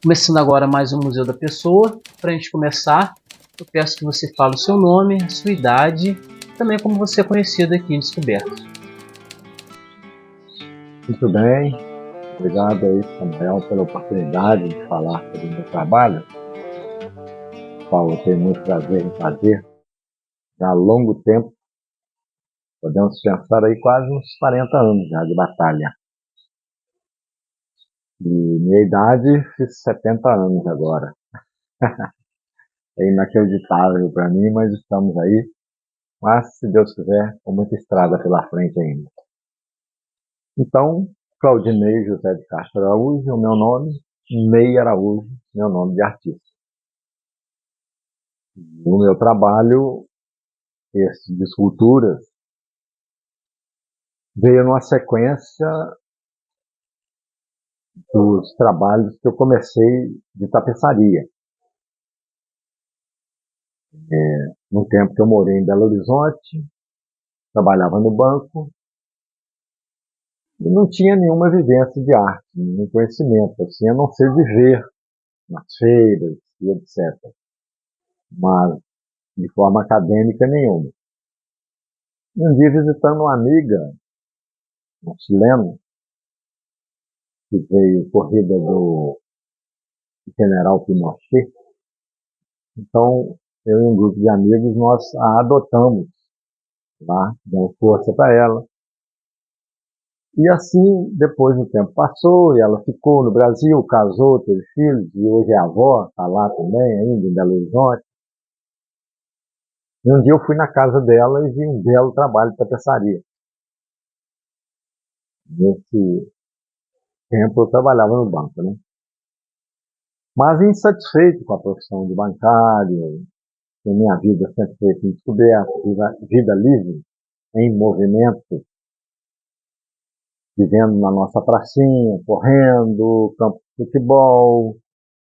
Começando agora mais um Museu da Pessoa. Para a gente começar, eu peço que você fale o seu nome, a sua idade, e também como você é conhecido aqui em Descoberto. Muito bem, obrigado aí, Samuel, pela oportunidade de falar sobre o meu trabalho, qual eu tenho muito prazer em fazer. Já há longo tempo, podemos pensar aí quase uns 40 anos já de batalha. E minha idade, fiz 70 anos agora. É inacreditável para mim, mas estamos aí. Mas, se Deus quiser, com muita estrada pela frente ainda. Então, Claudinei José de Castro Araújo, o meu nome, Ney Araújo, meu nome de artista. O meu trabalho, esse de esculturas, veio numa sequência dos trabalhos que eu comecei de tapeçaria. No tempo que eu morei em Belo Horizonte, trabalhava no banco e não tinha nenhuma vivência de arte, nenhum conhecimento, assim, a não ser de ver nas feiras e etc. Mas de forma acadêmica nenhuma. E um dia, visitando uma amiga, uma chilena, que veio corrida do General Pinochet, então eu e um grupo de amigos, nós a adotamos lá, damos força para ela. E assim, depois o tempo passou, e ela ficou no Brasil, casou, teve filhos, e hoje é avó, está lá também, ainda em Belo Horizonte. E um dia eu fui na casa dela e vi um belo trabalho de tapeçaria. Nesse tempo eu trabalhava no banco, né? Mas insatisfeito com a profissão de bancário, que minha vida sempre foi em descoberta, vida livre, em movimento, vivendo na nossa pracinha, correndo, campo de futebol,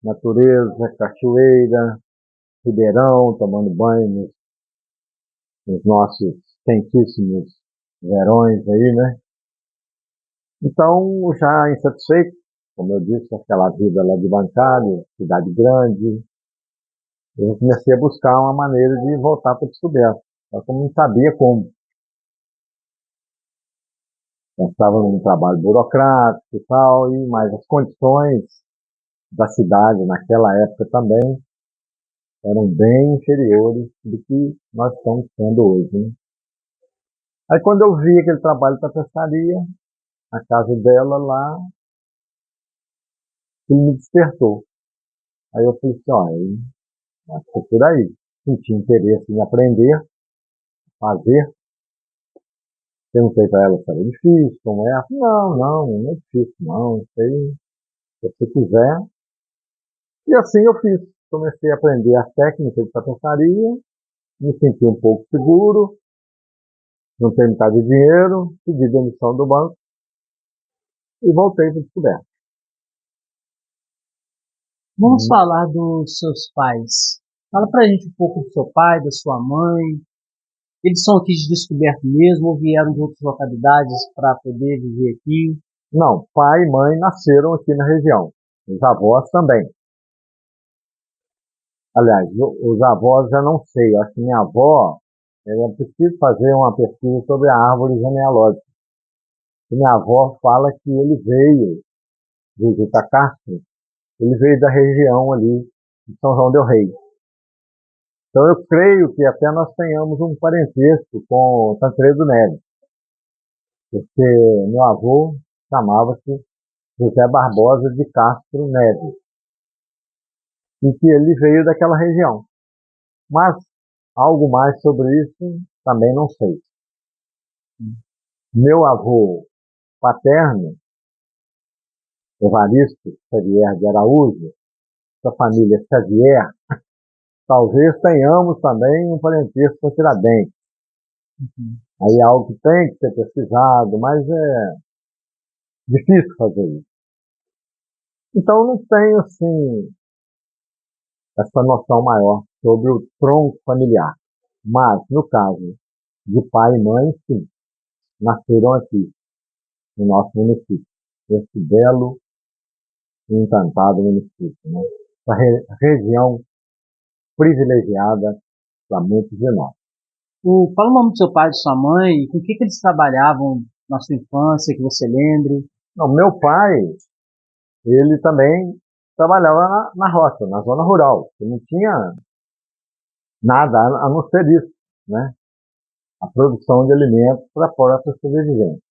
natureza, cachoeira, ribeirão, tomando banho nos nossos quentíssimos verões aí, né? Então, já insatisfeito, como eu disse, aquela vida lá de bancário, cidade grande, eu comecei a buscar uma maneira de voltar para a descoberta. Só que eu não sabia como. Eu estava num trabalho burocrático e tal, mas as condições da cidade naquela época também eram bem inferiores do que nós estamos tendo hoje, né? Aí quando eu vi aquele trabalho de tapeçaria, a casa dela lá, ele me despertou. Aí eu falei assim, olha, acho que é por aí. Senti interesse em aprender, fazer. Perguntei para ela se era difícil, como é. Ela falou, não é difícil, não, sei, se você quiser. E assim eu fiz. Comecei a aprender as técnicas de tapeçaria, me senti um pouco seguro, não tenho metade de dinheiro, pedi demissão do banco e voltei para o descoberto. Vamos falar dos seus pais. Fala pra gente um pouco do seu pai, da sua mãe. Eles são aqui de Descoberto mesmo ou vieram de outras localidades para poder viver aqui? Não, pai e mãe nasceram aqui na região. Os avós também. Aliás, os avós já não sei. Acho que minha avó, eu preciso fazer uma pesquisa sobre a árvore genealógica. E minha avó fala que ele veio de Juta Castro, ele veio da região ali de São João del Rei. Então eu creio que até nós tenhamos um parentesco com Tancredo Neves, porque meu avô chamava-se José Barbosa de Castro Neves, e que ele veio daquela região. Mas algo mais sobre isso também não sei. Meu avô paterno, Evaristo Xavier de Araújo, da família Xavier, talvez tenhamos também um parentesco com Tiradentes. Aí é algo que tem que ser pesquisado, mas é difícil fazer isso. Então não tenho, assim, essa noção maior sobre o tronco familiar. Mas, no caso de pai e mãe, sim, nasceram aqui, no nosso município. Esse belo e encantado município, né? Essa região privilegiada para muitos de nós. Fala o nome do seu pai e de sua mãe, com o que eles trabalhavam na sua infância, que você lembre. Não, meu pai, ele também trabalhava na roça, na zona rural. Ele não tinha nada a não ser isso, né? A produção de alimentos para a própria sobrevivência.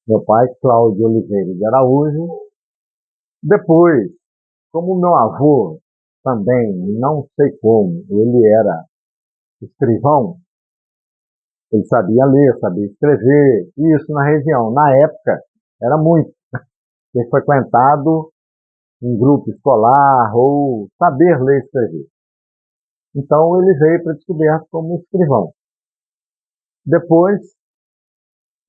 Meu pai, Cláudio Oliveira de Araújo. Depois, como meu avô também, não sei como, ele era escrivão, ele sabia ler, sabia escrever, e isso na região. Na época, era muito. Ter frequentado um grupo escolar ou saber ler e escrever. Então, ele veio para a descoberta como escrivão. Depois,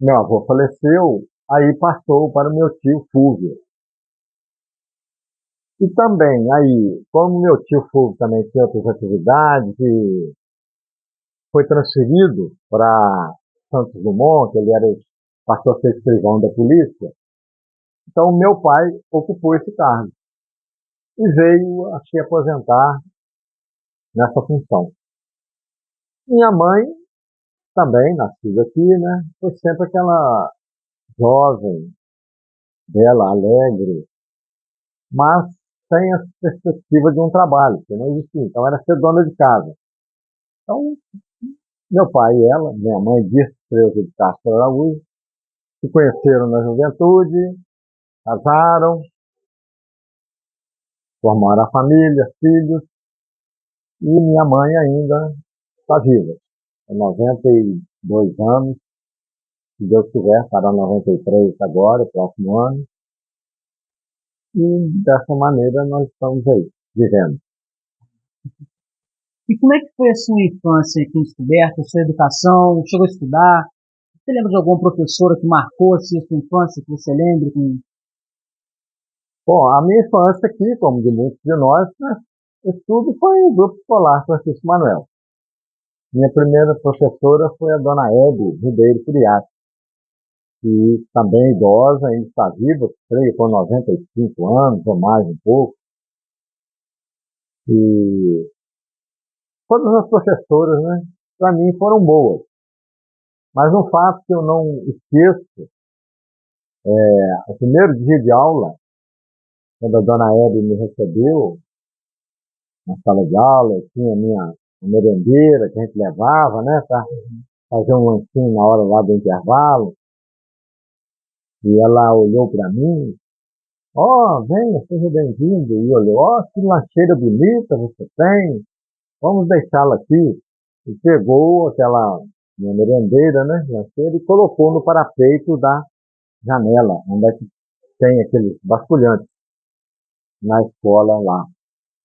meu avô faleceu, aí passou para o meu tio Fúvio. E também, aí, como meu tio Fúvio também tinha outras atividades e foi transferido para Santos Dumont, que ele passou a ser escrivão da polícia, então meu pai ocupou esse cargo e veio a se aposentar nessa função. Minha mãe, também nascida aqui, né, foi sempre aquela jovem, bela, alegre, mas sem a perspectiva de um trabalho, que não existia. Então era ser dona de casa. Então, meu pai e ela, minha mãe, Dirceu de Castro Araújo, se conheceram na juventude, casaram, formaram a família, filhos, e minha mãe ainda está viva. Tem 92 anos, se Deus quiser, fará 93 agora, próximo ano. E dessa maneira nós estamos aí, vivendo. E como é que foi a sua infância aqui em Descoberta, a sua educação? Chegou a estudar? Você lembra de alguma professora que marcou assim, a sua infância, que você lembre? Bom, a minha infância aqui, como de muitos de nós, né, estudo foi em grupo escolar Francisco Manuel. Minha primeira professora foi a dona Hebe Ribeiro Curiati, que também idosa, ainda está viva, creio com 95 anos ou mais um pouco. E todas as professoras, né, para mim foram boas. Mas um fato que eu não esqueço, o primeiro dia de aula, quando a dona Hebe me recebeu na sala de aula, eu tinha a minha merendeira que a gente levava, né, para fazer um lanchinho na hora lá do intervalo. E ela olhou para mim, venha, seja bem-vindo. E olhou, que lancheira bonita você tem, vamos deixá-la aqui. E pegou aquela minha merendeira, né, lancheira, e colocou no parapeito da janela, onde é que tem aqueles basculhantes na escola lá.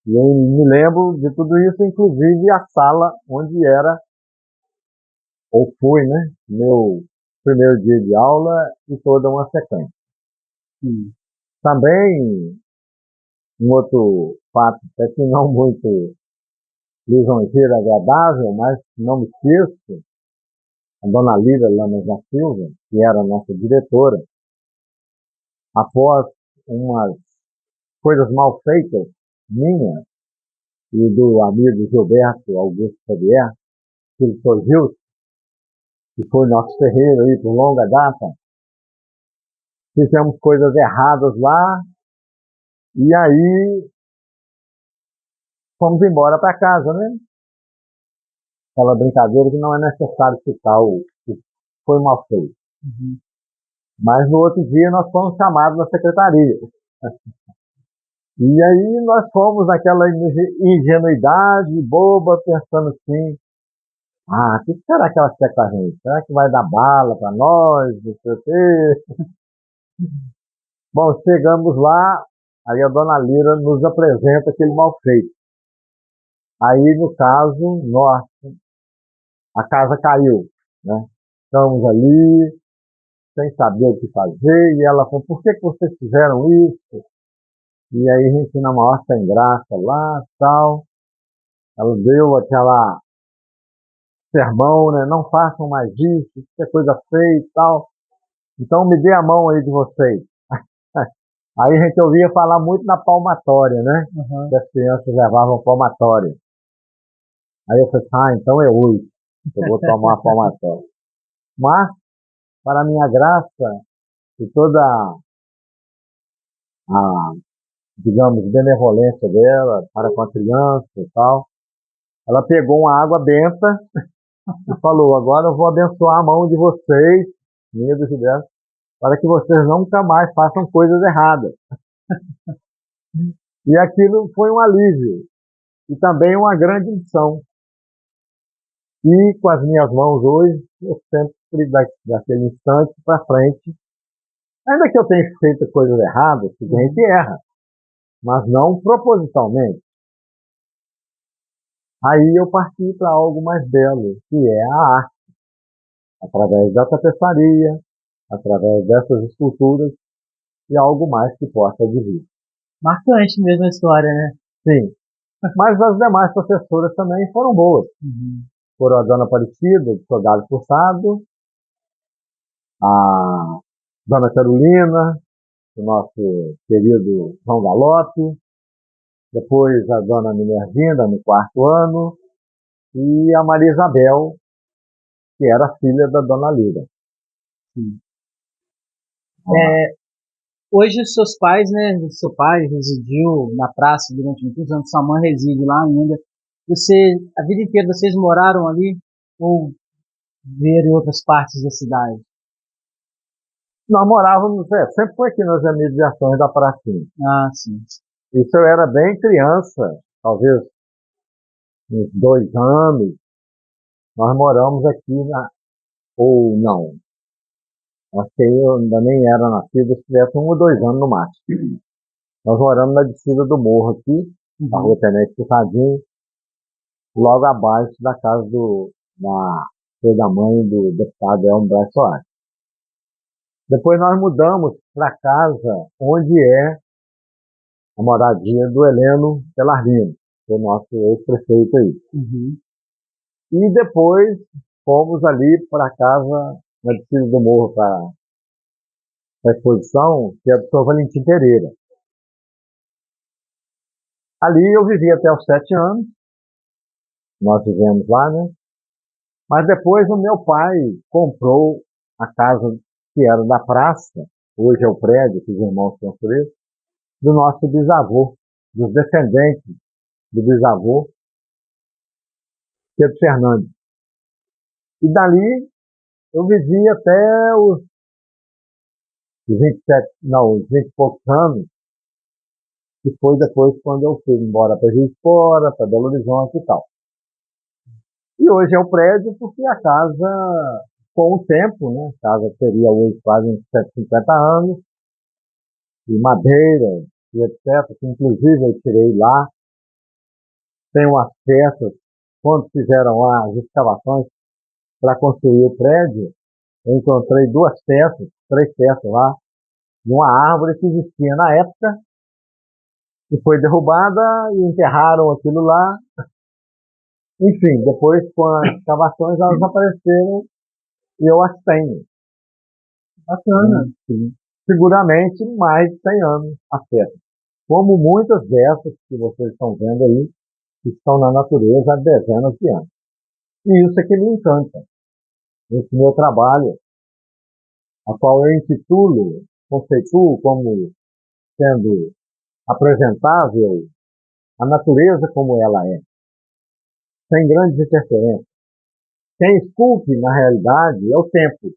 E eu me lembro de tudo isso, inclusive a sala onde era, ou foi, né, meu primeiro dia de aula e toda uma sequência. Também, um outro fato, até que não muito lisonjeiro, agradável, mas não me esqueço, a dona Lira Lamas da Silva, que era a nossa diretora, após umas coisas mal feitas, minha e do amigo Gilberto Augusto Xavier, filho do Sr. Gilson, que foi nosso ferreiro aí por longa data, fizemos coisas erradas lá, e aí fomos embora para casa, né? Aquela brincadeira que não é necessário citar o que foi mal feito. Uhum. Mas no outro dia nós fomos chamados na secretaria. E aí nós fomos naquela ingenuidade boba, pensando assim, o que será que ela quer com a gente? Será que vai dar bala para nós? Não sei o quê. Bom, chegamos lá, aí a dona Lira nos apresenta aquele mal feito. Aí, no caso, a casa caiu, né? Estamos ali, sem saber o que fazer, e ela falou, por que vocês fizeram isso? E aí a gente, na maior sem graça lá, tal, ela deu aquela sermão, né? Não façam mais isso é coisa feia e tal. Então me dê a mão aí de vocês. Aí a gente ouvia falar muito na palmatória, né? Aham. Que as crianças levavam palmatória. Aí eu falei, então é hoje que eu vou tomar a palmatória. Mas, para a minha graça e toda a, digamos, benevolência dela para com a criança e tal, ela pegou uma água benta e falou, agora eu vou abençoar a mão de vocês, minha do Gilberto, para que vocês nunca mais façam coisas erradas. E aquilo foi um alívio e também uma grande lição. E com as minhas mãos hoje, eu sempre, daquele instante para frente, ainda que eu tenha feito coisas erradas, que a gente erra, mas não propositalmente. Aí eu parti para algo mais belo, que é a arte, através da tapeçaria, através dessas esculturas e algo mais que possa vir. Marcante mesmo a história, né? Sim, mas as demais professoras também foram boas. Uhum. Foram a Dona Aparecida, de Soldado Forçado, a Dona Carolina, o nosso querido João Galope, depois a Dona Minervinda, no quarto ano, e a Maria Isabel, que era filha da Dona Lira. Sim. Hoje os seus pais, né? O seu pai residiu na praça durante muitos anos, sua mãe reside lá ainda. Você, a vida inteira vocês moraram ali ou viveram em outras partes da cidade? Nós morávamos, sempre foi aqui nas imediações da pracinha. Ah, sim. Isso eu era bem criança, talvez uns 2 anos, nós moramos aqui, ou não, acho que eu ainda nem era nascido, se tivesse 1 ou 2 anos no máximo. Nós moramos na descida do morro aqui, na Uhum. rua Tenente Puxadinho, logo abaixo da casa da mãe do deputado Elmo Braz Soares. Depois nós mudamos para a casa onde é a moradia do Heleno Pelarmino, que é o nosso ex-prefeito aí. Uhum. E depois fomos ali para a casa na descida do morro para a exposição, que é do Sr. Valentim Pereira. Ali eu vivi até os 7 anos, nós vivemos lá, né? Mas depois o meu pai comprou a casa que era da praça, hoje é o prédio que os irmãos construíram, do nosso bisavô, dos descendentes do bisavô, Pedro Fernandes. E dali eu vivi até os 27, não, os 20 e poucos anos, que foi depois quando eu fui embora para Juiz de Fora, para Belo Horizonte e tal. E hoje é o prédio porque a casa, com o tempo, né, a casa teria hoje quase uns 150 anos, de madeira e etc., que inclusive eu tirei lá. Tem umas peças, quando fizeram lá as escavações para construir o prédio, eu encontrei 2 peças, 3 peças lá, de uma árvore que existia na época, e foi derrubada e enterraram aquilo lá. Enfim, depois com as escavações elas apareceram e eu as tenho. Bacana. Seguramente mais de 100 anos as peças. Como muitas dessas que vocês estão vendo aí, que estão na natureza há dezenas de anos. E isso é que me encanta. Esse meu trabalho, a qual eu intitulo, conceituo como sendo apresentável a natureza como ela é, sem grandes interferências. Quem esculpe, na realidade, é o tempo.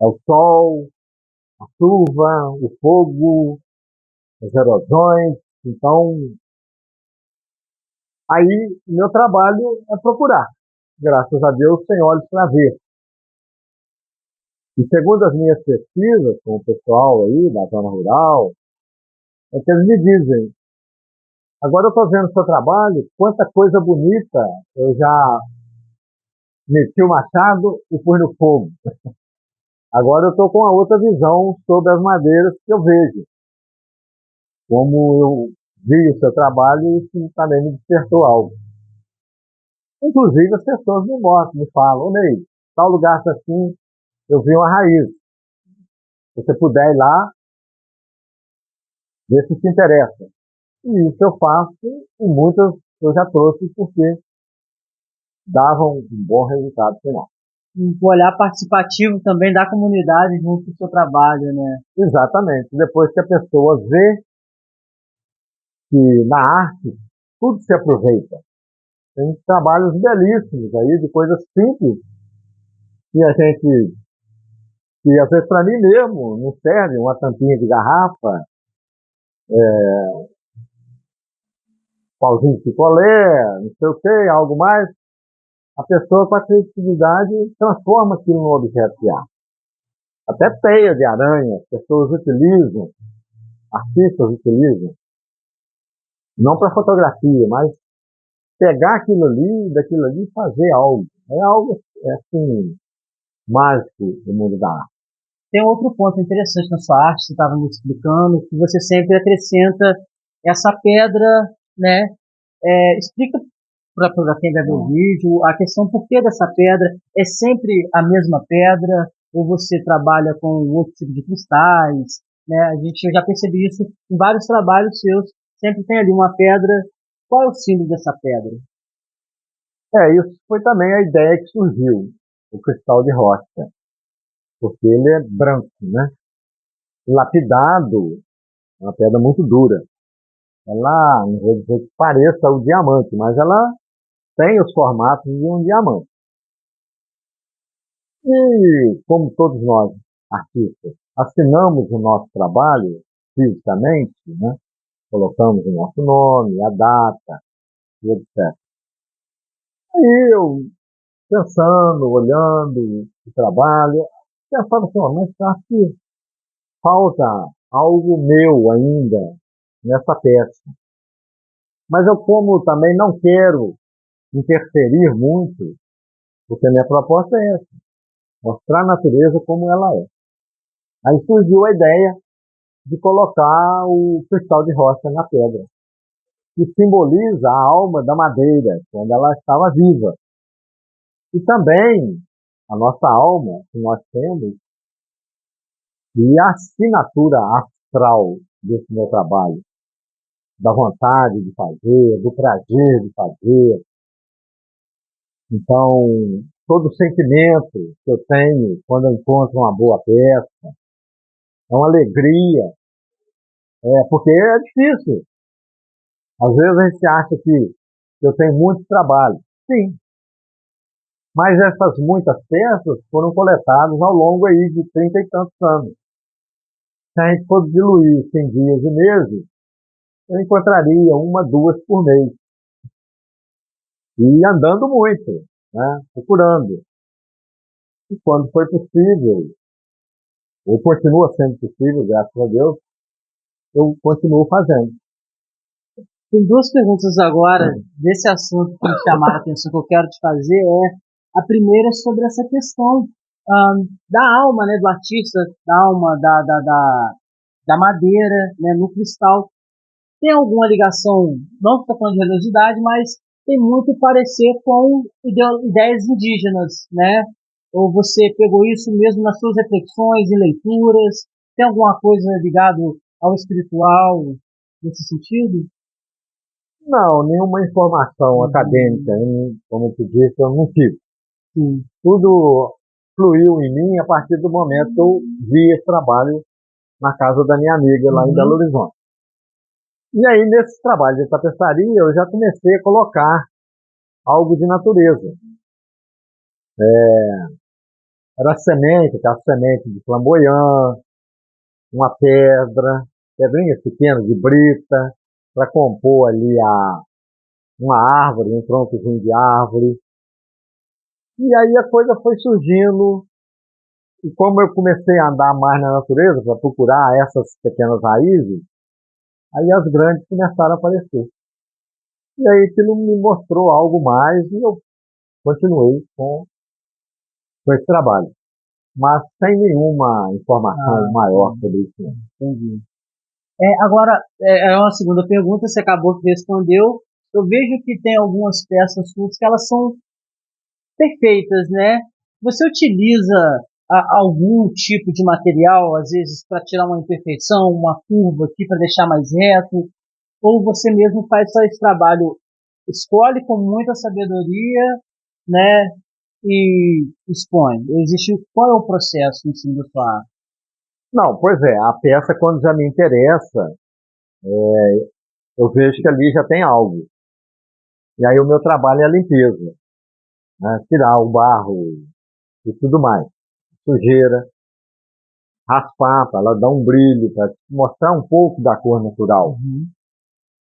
É o sol, a chuva, o fogo, as erosões. Então, aí, o meu trabalho é procurar. Graças a Deus, tem olhos para ver. E segundo as minhas pesquisas com o pessoal aí da zona rural, é que eles me dizem, agora eu estou vendo o seu trabalho, quanta coisa bonita eu já meti o machado e pus no fogo. Agora eu estou com uma outra visão sobre as madeiras que eu vejo. Como eu vi o seu trabalho, isso também me despertou algo. Inclusive as pessoas me mostram, me falam, ô Ney, tal lugar assim, eu vi uma raiz. Se você puder ir lá, ver se te interessa. E isso eu faço, e muitas eu já trouxe porque davam um bom resultado final. Um olhar participativo também da comunidade junto com o seu trabalho, né? Exatamente. Depois que a pessoa vê que na arte tudo se aproveita. Tem trabalhos belíssimos aí, de coisas simples, que a gente, que às vezes para mim mesmo não serve, uma tampinha de garrafa, pauzinho de picolé, não sei o que, algo mais. A pessoa com a criatividade transforma aquilo num objeto de arte. Até teia de aranha, as pessoas utilizam, artistas utilizam, não para fotografia, mas pegar aquilo ali, daquilo ali e fazer algo. É algo assim, mágico do mundo da arte. Tem outro ponto interessante na sua arte, você estava me explicando, que você sempre acrescenta essa pedra, né? Explica para quem vai ver o vídeo a questão por que dessa pedra. É sempre a mesma pedra ou você trabalha com outro tipo de cristais, né? Eu já percebi isso em vários trabalhos seus, sempre tem ali uma pedra. Qual é o símbolo dessa pedra? Isso foi também a ideia que surgiu, o cristal de rocha, porque ele é branco, né? Lapidado, é uma pedra muito dura. Ela, não vou dizer que pareça o diamante, mas ela tem os formatos de um diamante. E, como todos nós, artistas, assinamos o nosso trabalho fisicamente, né? Colocamos o nosso nome, a data, e etc. Aí eu, pensando, olhando o trabalho, pensava assim, mas acho que falta algo meu ainda nessa peça. Mas eu, como também não quero interferir muito, porque a minha proposta é essa, mostrar a natureza como ela é. Aí surgiu a ideia de colocar o cristal de rocha na pedra, que simboliza a alma da madeira, quando ela estava viva. E também a nossa alma, que nós temos, e a assinatura astral desse meu trabalho, da vontade de fazer, do prazer de fazer. Então, todo o sentimento que eu tenho quando eu encontro uma boa peça, é uma alegria, porque é difícil. Às vezes a gente acha que eu tenho muito trabalho. Sim, mas essas muitas peças foram coletadas ao longo aí de 30 e tantos anos. Se a gente for diluir em dias e meses, eu encontraria uma, duas por mês. E andando muito, né? Procurando. E quando foi possível, ou continua sendo possível, graças a Deus, eu continuo fazendo. Tem duas perguntas agora desse assunto que me chamaram a atenção, que eu quero te fazer. A primeira é sobre essa questão da alma, né, do artista, da alma da madeira, né, no cristal. Tem alguma ligação, não estou falando de religiosidade, mas tem muito parecer com ideias indígenas, né? Ou você pegou isso mesmo nas suas reflexões e leituras? Tem alguma coisa ligada ao espiritual nesse sentido? Não, nenhuma informação acadêmica, como tu disse, eu não tive. Sim. Tudo fluiu em mim a partir do momento que eu vi esse trabalho na casa da minha amiga lá em Belo Horizonte. E aí, nesse trabalho de tapeçaria, eu já comecei a colocar algo de natureza. Era semente, aquela semente de flamboyant, uma pedra, pedrinhas pequenas de brita, para compor ali uma árvore, um troncozinho de árvore. E aí a coisa foi surgindo, e como eu comecei a andar mais na natureza para procurar essas pequenas raízes, aí as grandes começaram a aparecer. E aí aquilo me mostrou algo mais e eu continuei com esse trabalho. Mas sem nenhuma informação maior sobre isso. Entendi. Agora, é uma segunda pergunta, você acabou de responder. Eu vejo que tem algumas peças suas que elas são perfeitas, né? Você utiliza algum tipo de material, às vezes para tirar uma imperfeição, uma curva aqui para deixar mais reto, ou você mesmo faz só esse trabalho, escolhe com muita sabedoria, né, e expõe? Existe, qual é o processo em cima da sua arte? Não, pois é, a peça quando já me interessa, eu vejo que ali já tem algo. E aí o meu trabalho é a limpeza, né? Tirar o barro e tudo mais, sujeira, raspar para ela dar um brilho, para mostrar um pouco da cor natural. Uhum.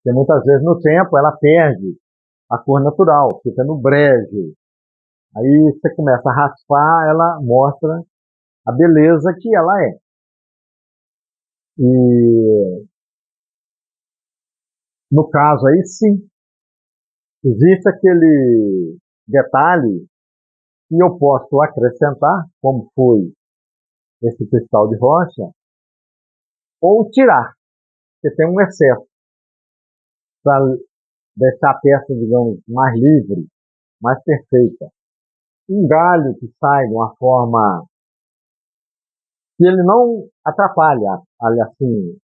Porque muitas vezes no tempo ela perde a cor natural, fica no brejo. Aí você começa a raspar, ela mostra a beleza que ela é. E no caso aí sim, existe aquele detalhe que eu posso acrescentar, como foi esse cristal de rocha, ou tirar, porque tem um excesso, para deixar a peça, digamos, mais livre, mais perfeita. Um galho que sai de uma forma que ele não atrapalha, assim,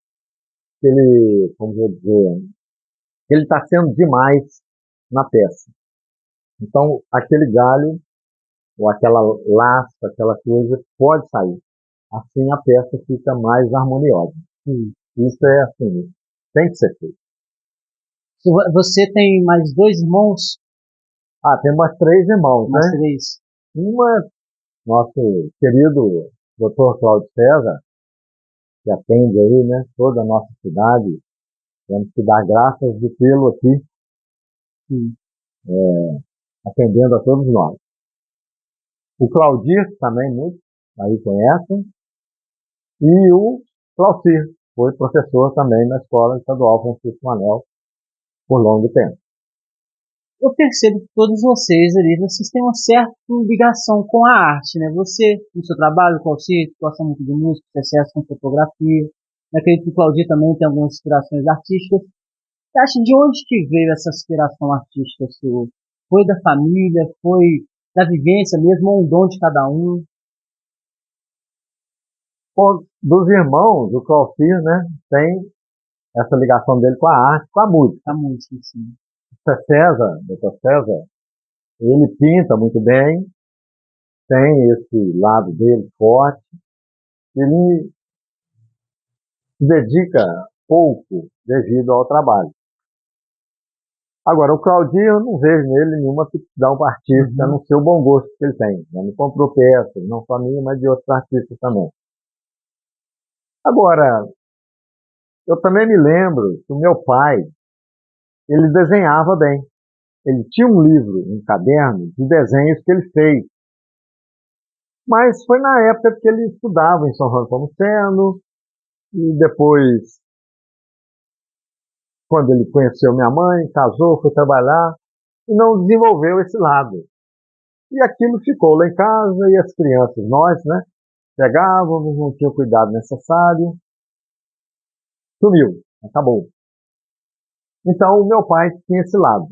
que ele, como vou dizer, ele está sendo demais na peça. Então, aquele galho, ou aquela lasca, aquela coisa, pode sair. Assim a peça fica mais harmoniosa. Isso é assim, tem que ser feito. Você tem mais dois irmãos? Ah, tem umas 3 irmãos, Mais né? três? Uma, nosso querido Dr. Cláudio César, que atende aí, né, toda a nossa cidade. Temos que dar graças de tê-lo aqui, Sim. atendendo a todos nós. O Claudir também, muitos aí conhecem, e o Claucir, foi professor também na Escola Estadual Francisco Manel por longo tempo. Eu percebo que todos vocês ali, vocês têm uma certa ligação com a arte, né? Você, no seu trabalho, Claudir, gosta muito de música, excesso com fotografia. Eu acredito que o Claudir também tem algumas inspirações artísticas. Você acha de onde que veio essa inspiração artística sua? Foi da família? Foi da vivência mesmo? Ou um dom de cada um? Bom, dos irmãos, o Claucir, né, tem essa ligação dele com a arte, com a música. A música, sim. O César, Dr. César, ele pinta muito bem, tem esse lado dele forte, ele se dedica pouco devido ao trabalho. Agora, o Claudio, eu não vejo nele nenhuma aptidão artística, a não ser o bom gosto que ele tem. Ele comprou peças, não só minha, mas de outros artistas também. Agora, eu também me lembro que o meu pai, ele desenhava bem. Ele tinha um livro, um caderno de desenhos que ele fez. Mas foi na época que ele estudava em São João Nepomuceno, e depois, quando ele conheceu minha mãe, casou, foi trabalhar, e não desenvolveu esse lado. E aquilo ficou lá em casa, e as crianças, nós, né, pegávamos, não tinha o cuidado necessário, sumiu, acabou. Então, o meu pai tinha esse lado,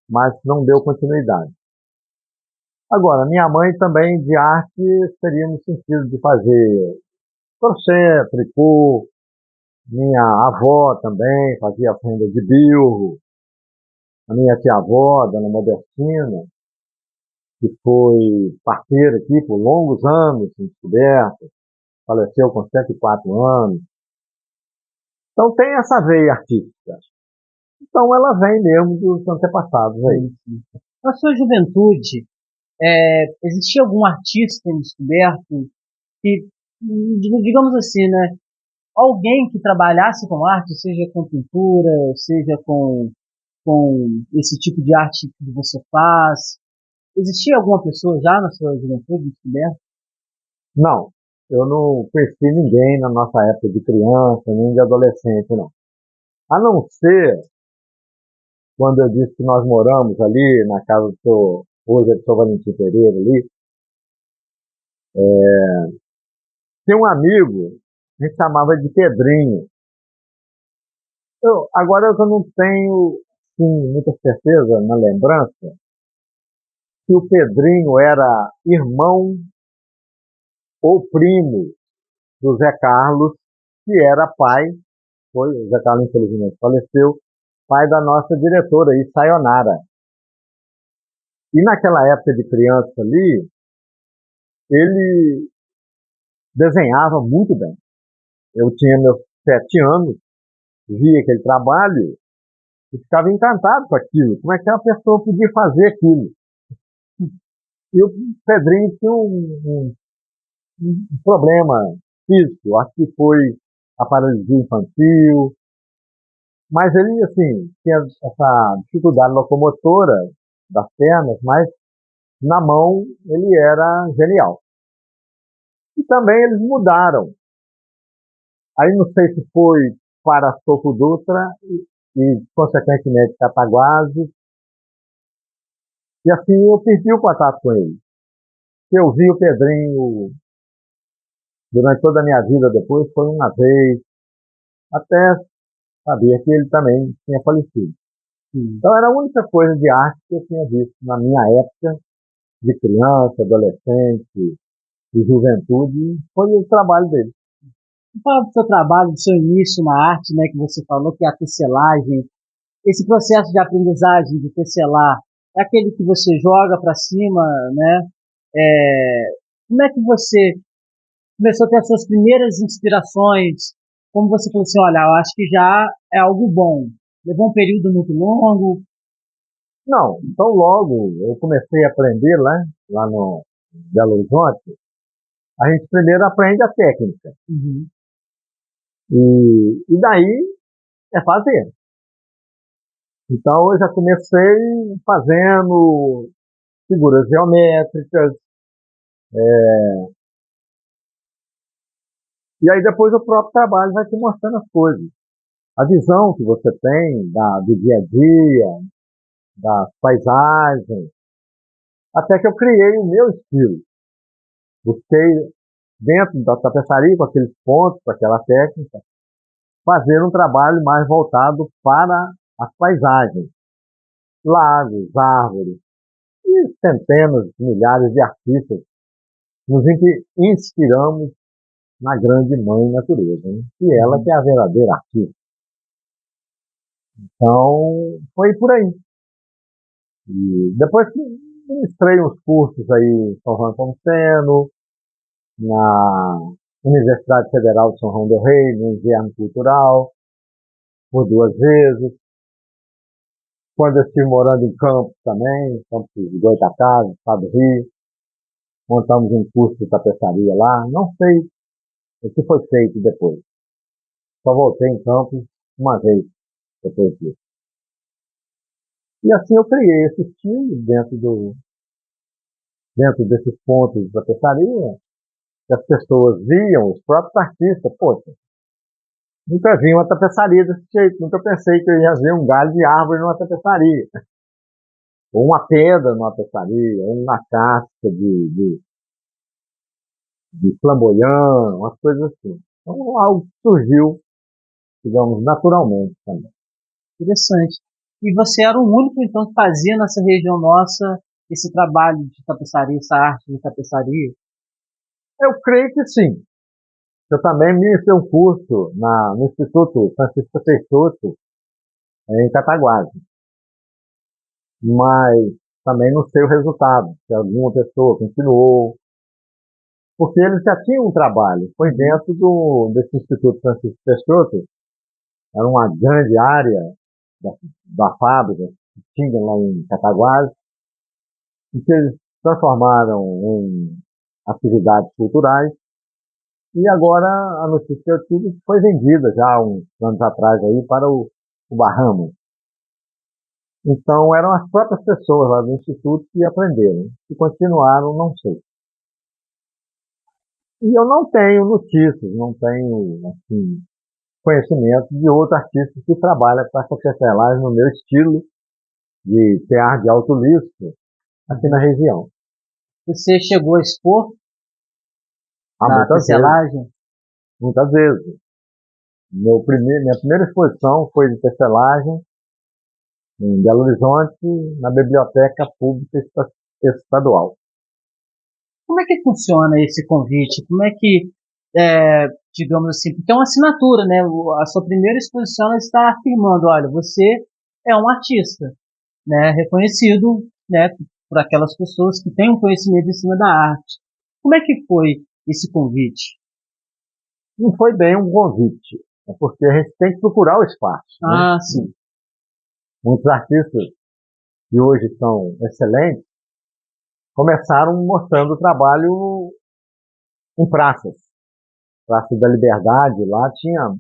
mas não deu continuidade. Agora, minha mãe também de arte seria no sentido de fazer crochê, tricô. Minha avó também fazia prenda de bilro. A minha tia-avó, Dona Modestina, que foi parteira aqui por longos anos em descoberta, faleceu com 104 anos. Então tem essa veia artística. Então ela vem mesmo dos antepassados aí. Na sua juventude, existia algum artista descoberto que, digamos assim, né? Alguém que trabalhasse com arte, seja com pintura, seja com esse tipo de arte que você faz. Existia alguma pessoa já na sua juventude descoberta? Não, eu não conheci ninguém na nossa época de criança, nem de adolescente, não. A não ser quando eu disse que nós moramos ali na casa do seu, hoje é do seu Valentim Pereira ali, tinha um amigo, a gente chamava de Pedrinho. Agora eu não tenho sim, muita certeza na lembrança que o Pedrinho era irmão o primo do Zé Carlos, que era pai, o Zé Carlos infelizmente faleceu, pai da nossa diretora aí, Sayonara. E naquela época de criança ali, ele desenhava muito bem. Eu tinha meus 7 anos, via aquele trabalho e ficava encantado com aquilo. Como é que uma pessoa podia fazer aquilo? E o Pedrinho tinha um problema físico, acho que foi a paralisia infantil, mas ele, assim, tinha essa dificuldade locomotora das pernas, mas na mão ele era genial. E também eles mudaram. Aí não sei se foi para Sofo Dutra consequentemente, Cataguases, e assim eu perdi o contato com ele. Eu vi o Pedrinho durante toda a minha vida depois, foi uma vez, até sabia que ele também tinha falecido. Então era a única coisa de arte que eu tinha visto na minha época, de criança, adolescente, de juventude, foi o trabalho dele. Fala do seu trabalho, do seu início na arte, né, que você falou que é a tecelagem. Esse processo de aprendizagem, de tecelar, é aquele que você joga para cima, né? Como é que você começou a ter as suas primeiras inspirações? Como você falou assim, olha, eu acho que já é algo bom. Levou um período muito longo? Não, então logo eu comecei a aprender lá no Belo Horizonte, a gente primeiro aprende a técnica. Uhum. E daí é fazer. Então eu já comecei fazendo figuras geométricas, e aí depois o próprio trabalho vai te mostrando as coisas. A visão que você tem do dia a dia, das paisagens, até que eu criei o meu estilo. Busquei, dentro da tapeçaria, com aqueles pontos, com aquela técnica, fazer um trabalho mais voltado para as paisagens, lagos, árvores, e centenas, milhares de artistas nos inspiramos na grande mãe natureza, né? E ela que é a verdadeira artista. Então, foi por aí. E depois que ministrei uns cursos aí em São João Nepomuceno, na Universidade Federal de São João del Rei, no Inverno Cultural, por 2 vezes. Quando eu estive morando em Campos também, Campos de Goytacazes, Estado do Rio, montamos um curso de tapeçaria lá. Não sei o que foi feito depois. Só voltei em Campos uma vez depois disso. E assim eu criei esse estilo dentro desses pontos de tapeçaria, que as pessoas viam, os próprios artistas, poxa, nunca vi uma tapeçaria desse jeito, nunca pensei que eu ia ver um galho de árvore numa tapeçaria, ou uma pedra numa tapeçaria, ou uma casca de flamboyant, umas coisas assim. Então algo que surgiu, digamos, naturalmente também. Interessante. E você era o único, então, que fazia nessa região nossa esse trabalho de tapeçaria, essa arte de tapeçaria? Eu creio que sim. Eu também ministrei um curso no Instituto Francisco Peixoto, em Cataguases, mas também não sei o resultado, se alguma pessoa continuou, porque eles já tinham um trabalho, foi dentro desse Instituto Francisco Peixoto, era uma grande área da, da fábrica que tinha lá em Cataguases, e que eles transformaram em atividades culturais, e agora a notícia que eu tive foi vendida já há uns anos atrás aí para o Bahamas. Então eram as próprias pessoas lá do Instituto que aprenderam, que continuaram, não sei. E eu não tenho notícias, não tenho assim, conhecimento de outro artista que trabalha com essa tecelagem no meu estilo de tear de alto liso aqui na região. Você chegou a expor Há na muitas vezes, tecelagem? muitas vezes. Minha primeira exposição foi de tecelagem em Belo Horizonte, na Biblioteca Pública Estadual. Como é que funciona esse convite? Como é que, digamos assim, porque é uma assinatura, né? A sua primeira exposição ela está afirmando, olha, você é um artista, né? Reconhecido, né? Por aquelas pessoas que têm um conhecimento em cima da arte. Como é que foi esse convite? Não foi bem um convite, é porque a gente tem que procurar o espaço, né? Ah, sim. Muitos artistas que hoje são excelentes começaram mostrando o trabalho em praças. Praça da Liberdade, lá tinha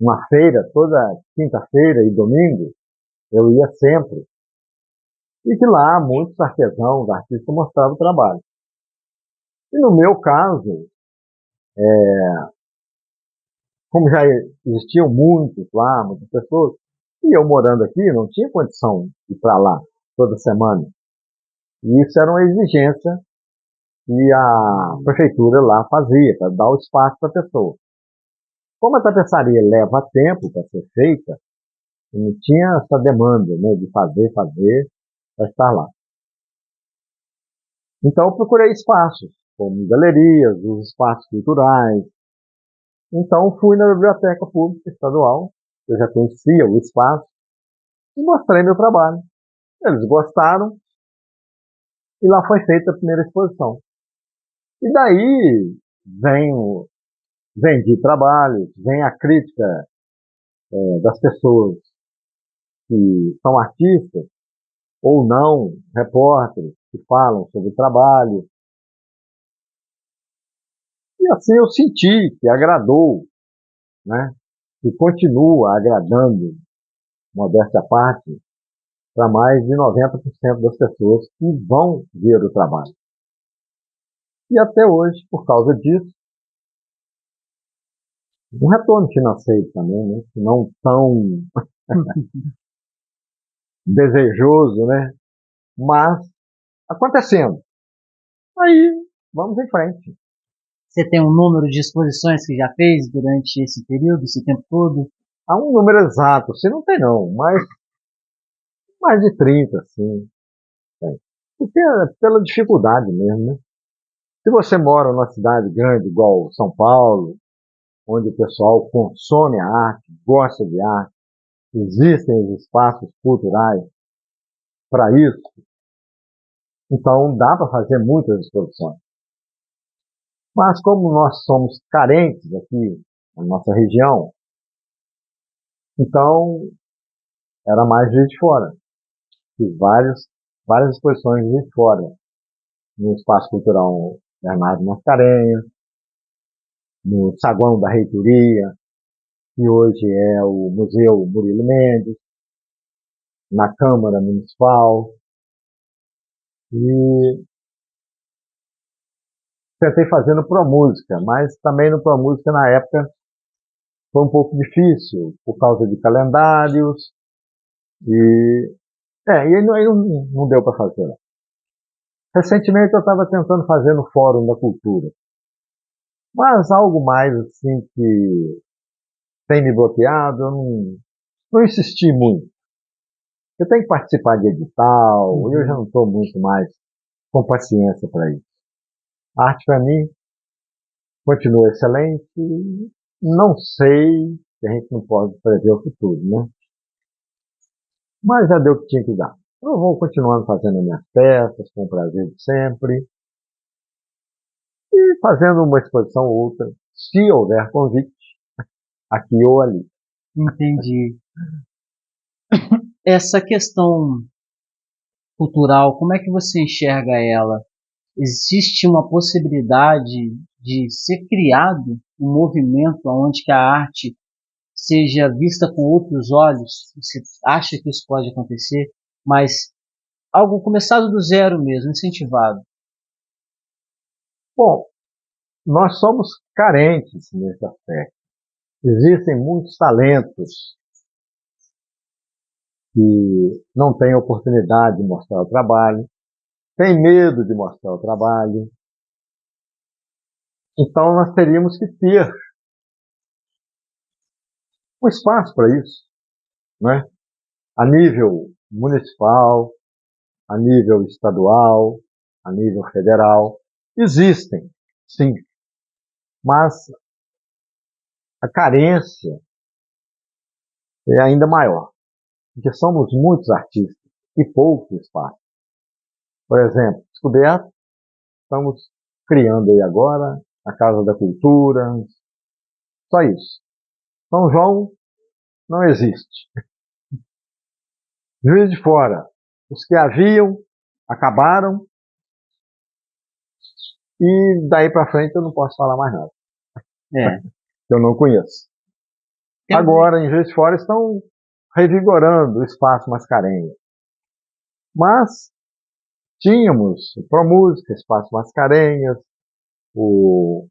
uma feira toda quinta-feira e domingo, eu ia sempre. E que lá muitos artesãos, artistas mostravam o trabalho. E no meu caso, como já existiam muitos lá, muitas pessoas, e eu morando aqui, não tinha condição de ir para lá toda semana. E isso era uma exigência que a prefeitura lá fazia, para dar o espaço para a pessoa. Como a tapeçaria leva tempo para ser feita, não tinha essa demanda, né, de fazer, para estar lá. Então eu procurei espaços, como galerias, os espaços culturais. Então fui na Biblioteca Pública Estadual, eu já conhecia o espaço, e mostrei meu trabalho. Eles gostaram, e lá foi feita a primeira exposição. E daí vem de trabalhos, vem a crítica das pessoas que são artistas, ou não, repórteres que falam sobre o trabalho. E assim eu senti que agradou, né? E continua agradando, modéstia à parte, para mais de 90% das pessoas que vão ver o trabalho. E até hoje, por causa disso, um retorno financeiro também, né? Não tão desejoso, né? Mas acontecendo. Aí, vamos em frente. Você tem um número de exposições que já fez durante esse período, esse tempo todo? Há um número exato, se não tem não, mas mais de 30, sim. Tem. Porque é pela dificuldade mesmo, né? Se você mora numa cidade grande igual São Paulo, onde o pessoal consome a arte, gosta de arte, existem os espaços culturais para isso, então dá para fazer muitas exposições. Mas como nós somos carentes aqui na nossa região, então era mais gente de fora. Fiz várias exposições de fora, no Espaço Cultural Bernardo Mascarenhas, no Saguão da Reitoria, que hoje é o Museu Murilo Mendes, na Câmara Municipal, e tentei fazer no ProMúsica, mas também no ProMúsica na época foi um pouco difícil, por causa de calendários, e aí não deu para fazer. Recentemente eu estava tentando fazer no Fórum da Cultura, mas algo mais assim que tem me bloqueado, eu não insisti muito. Eu tenho que participar de edital, eu já não estou muito mais com paciência para isso. A arte para mim continua excelente, não sei, que a gente não pode prever o futuro, né? Mas já deu o que tinha que dar. Eu vou continuando fazendo minhas peças, com o prazer de sempre, e fazendo uma exposição ou outra, se houver convite, aqui ou ali. Entendi. Essa questão cultural, como é que você enxerga ela? Existe uma possibilidade de ser criado um movimento onde que a arte seja vista com outros olhos? Você acha que isso pode acontecer? Mas algo começado do zero mesmo, incentivado. Bom, nós somos carentes nesse aspecto. Existem muitos talentos que não têm oportunidade de mostrar o trabalho, têm medo de mostrar o trabalho. Então nós teríamos que ter um espaço para isso, né? A nível municipal, a nível estadual, a nível federal. Existem, sim, mas a carência é ainda maior, porque somos muitos artistas e pouco espaço. Por exemplo, Descoberto, estamos criando aí agora a Casa da Cultura, só isso. São João não existe. Juiz de Fora, os que haviam acabaram e daí para frente eu não posso falar mais nada. É. Eu não conheço. Agora, em Juiz de Fora, estão revigorando o Espaço Mascarenhas. Mas tínhamos o Promúsica, Espaço Mascarenhas, o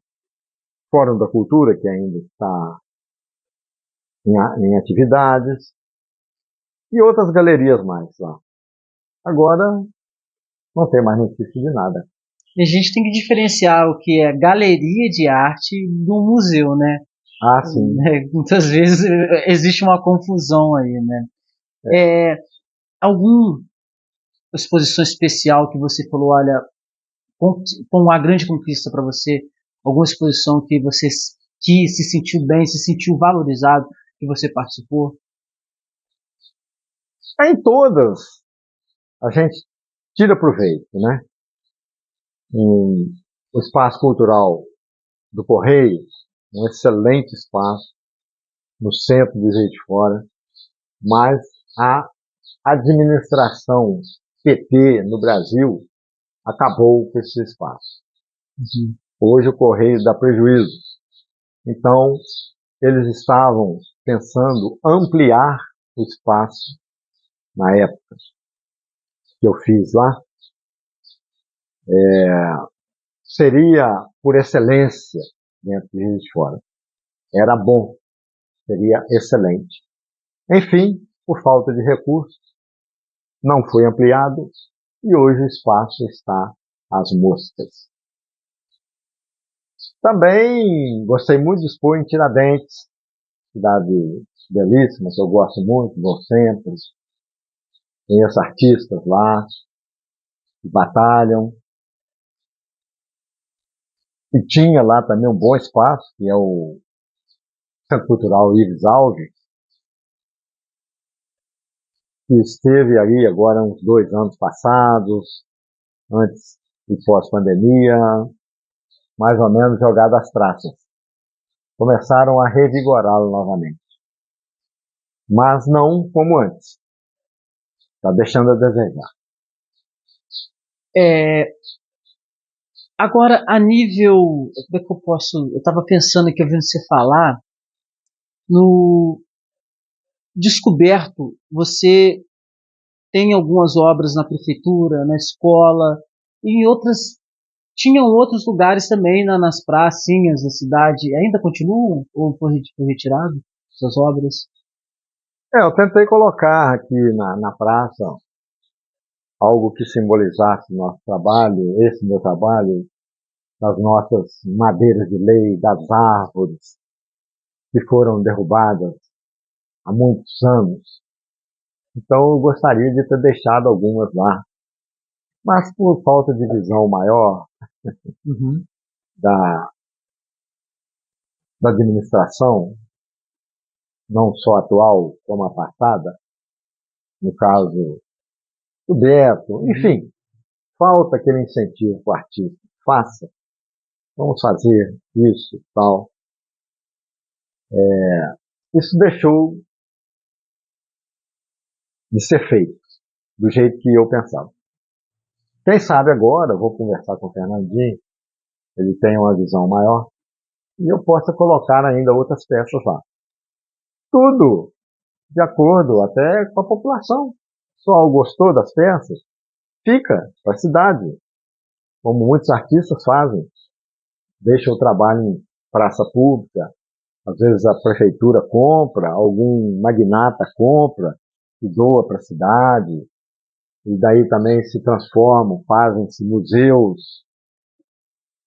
Fórum da Cultura, que ainda está em atividades, e outras galerias mais lá. Agora, não tem mais notícia de nada. E a gente tem que diferenciar o que é galeria de arte do museu, né? Ah, sim. Muitas vezes existe uma confusão aí, né? Alguma exposição especial que você falou, olha, com uma grande conquista para você, alguma exposição que você se sentiu bem, se sentiu valorizado, que você participou? Em todas, a gente tira proveito, né? O Espaço Cultural do Correio, um excelente espaço no centro de Juiz de Fora, mas a administração PT no Brasil acabou com esse espaço. Uhum. Hoje o Correio dá prejuízo. Então, eles estavam pensando ampliar o espaço na época que eu fiz lá. Seria por excelência dentro de Juiz de Fora. Era bom, seria excelente. Enfim, por falta de recursos, não foi ampliado e hoje o espaço está às moscas. Também gostei muito de expor em Tiradentes, cidade belíssima, que eu gosto muito, vou sempre. Conheço artistas lá, que batalham. E tinha lá também um bom espaço, que é o Centro Cultural Ives Alves, que esteve aí agora uns 2 anos passados, antes e pós-pandemia, mais ou menos jogado às traças. Começaram a revigorá-lo novamente. Mas não como antes. Está deixando a desejar. Agora, a nível. Como é que eu posso. Eu estava pensando aqui, ouvindo você falar, no Descoberto, você tem algumas obras na prefeitura, na escola, e em outras. Tinham outros lugares também nas pracinhas da cidade. Ainda continuam? Ou foi retirado essas obras? Eu tentei colocar aqui na praça algo que simbolizasse nosso trabalho, esse meu trabalho, das nossas madeiras de lei, das árvores que foram derrubadas há muitos anos. Então eu gostaria de ter deixado algumas lá. Mas por falta de visão maior Uhum. da administração, não só atual como a passada, no caso do Beto, enfim, falta aquele incentivo para o artista. Faça, vamos fazer isso, tal. Isso deixou de ser feito do jeito que eu pensava. Quem sabe agora, eu vou conversar com o Fernandinho, ele tem uma visão maior, e eu possa colocar ainda outras peças lá. Tudo de acordo até com a população. O pessoal gostou das peças, fica para a cidade, como muitos artistas fazem. Deixa o trabalho em praça pública, às vezes a prefeitura compra, algum magnata compra e doa para a cidade, e daí também se transformam, fazem-se museus.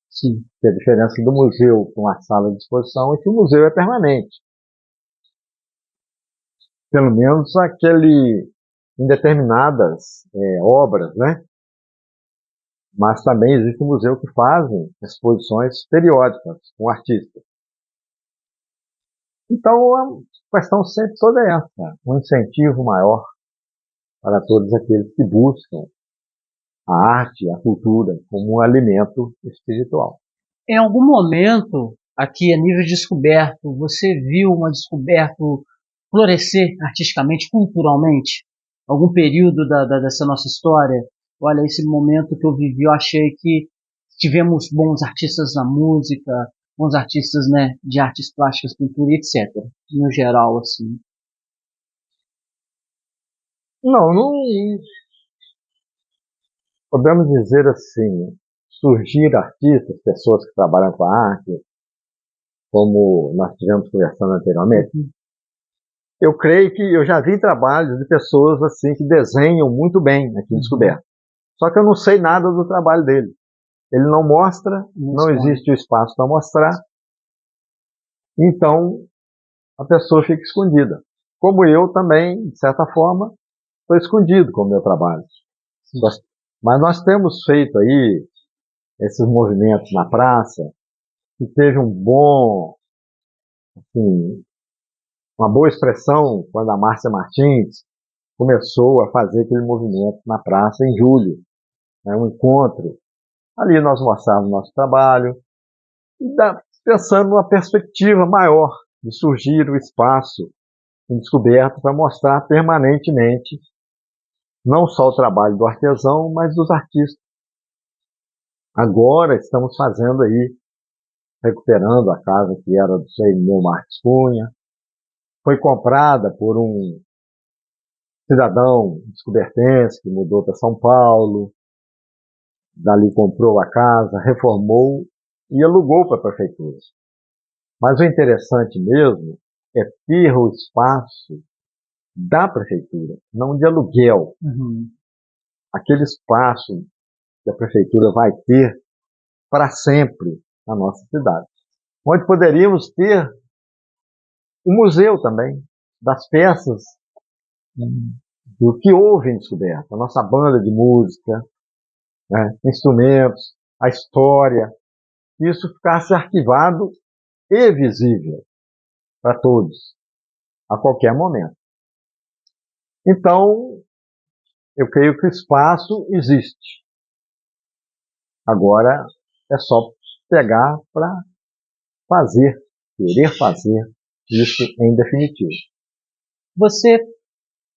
Sim. A diferença do museu com a sala de exposição é que o museu é permanente. Pelo menos aquele, em determinadas obras, né? Mas também existe museu que fazem exposições periódicas com artistas. Então, a questão sempre toda é essa, um incentivo maior para todos aqueles que buscam a arte, a cultura, como um alimento espiritual. Em algum momento, aqui a nível de descoberto, você viu uma descoberto florescer artisticamente, culturalmente? Algum período dessa nossa história? Olha, esse momento que eu vivi, eu achei que tivemos bons artistas na música, bons artistas, né, de artes plásticas, pintura, etc. No geral, assim. Não, não podemos dizer assim, surgir artistas, pessoas que trabalham com a arte, como nós tivemos conversando anteriormente. Eu creio que eu já vi trabalhos de pessoas assim que desenham muito bem aqui em Descoberto. Só que eu não sei nada do trabalho dele. Ele não mostra, não existe o espaço para mostrar. Então, a pessoa fica escondida. Como eu também, de certa forma, estou escondido com o meu trabalho. Mas nós temos feito aí esses movimentos na praça, que teve assim, uma boa expressão quando a Márcia Martins começou a fazer aquele movimento na praça em julho, né, um encontro. Ali nós mostrávamos nosso trabalho e pensando numa perspectiva maior de surgir o espaço em Descoberto para mostrar permanentemente não só o trabalho do artesão, mas dos artistas. Agora estamos fazendo aí, recuperando a casa que era do senhor Marcos Cunha, foi comprada por um cidadão descobertense que mudou para São Paulo, dali comprou a casa, reformou e alugou para a prefeitura. Mas o interessante mesmo é ter o espaço da prefeitura, não de aluguel. Aquele espaço que a prefeitura vai ter para sempre na nossa cidade. Onde poderíamos ter um museu também, das peças do que houve em Descoberta, a nossa banda de música, né, instrumentos, a história, isso ficasse arquivado e visível para todos, a qualquer momento. Então, eu creio que o espaço existe. Agora é só pegar para querer fazer isso em definitivo. Você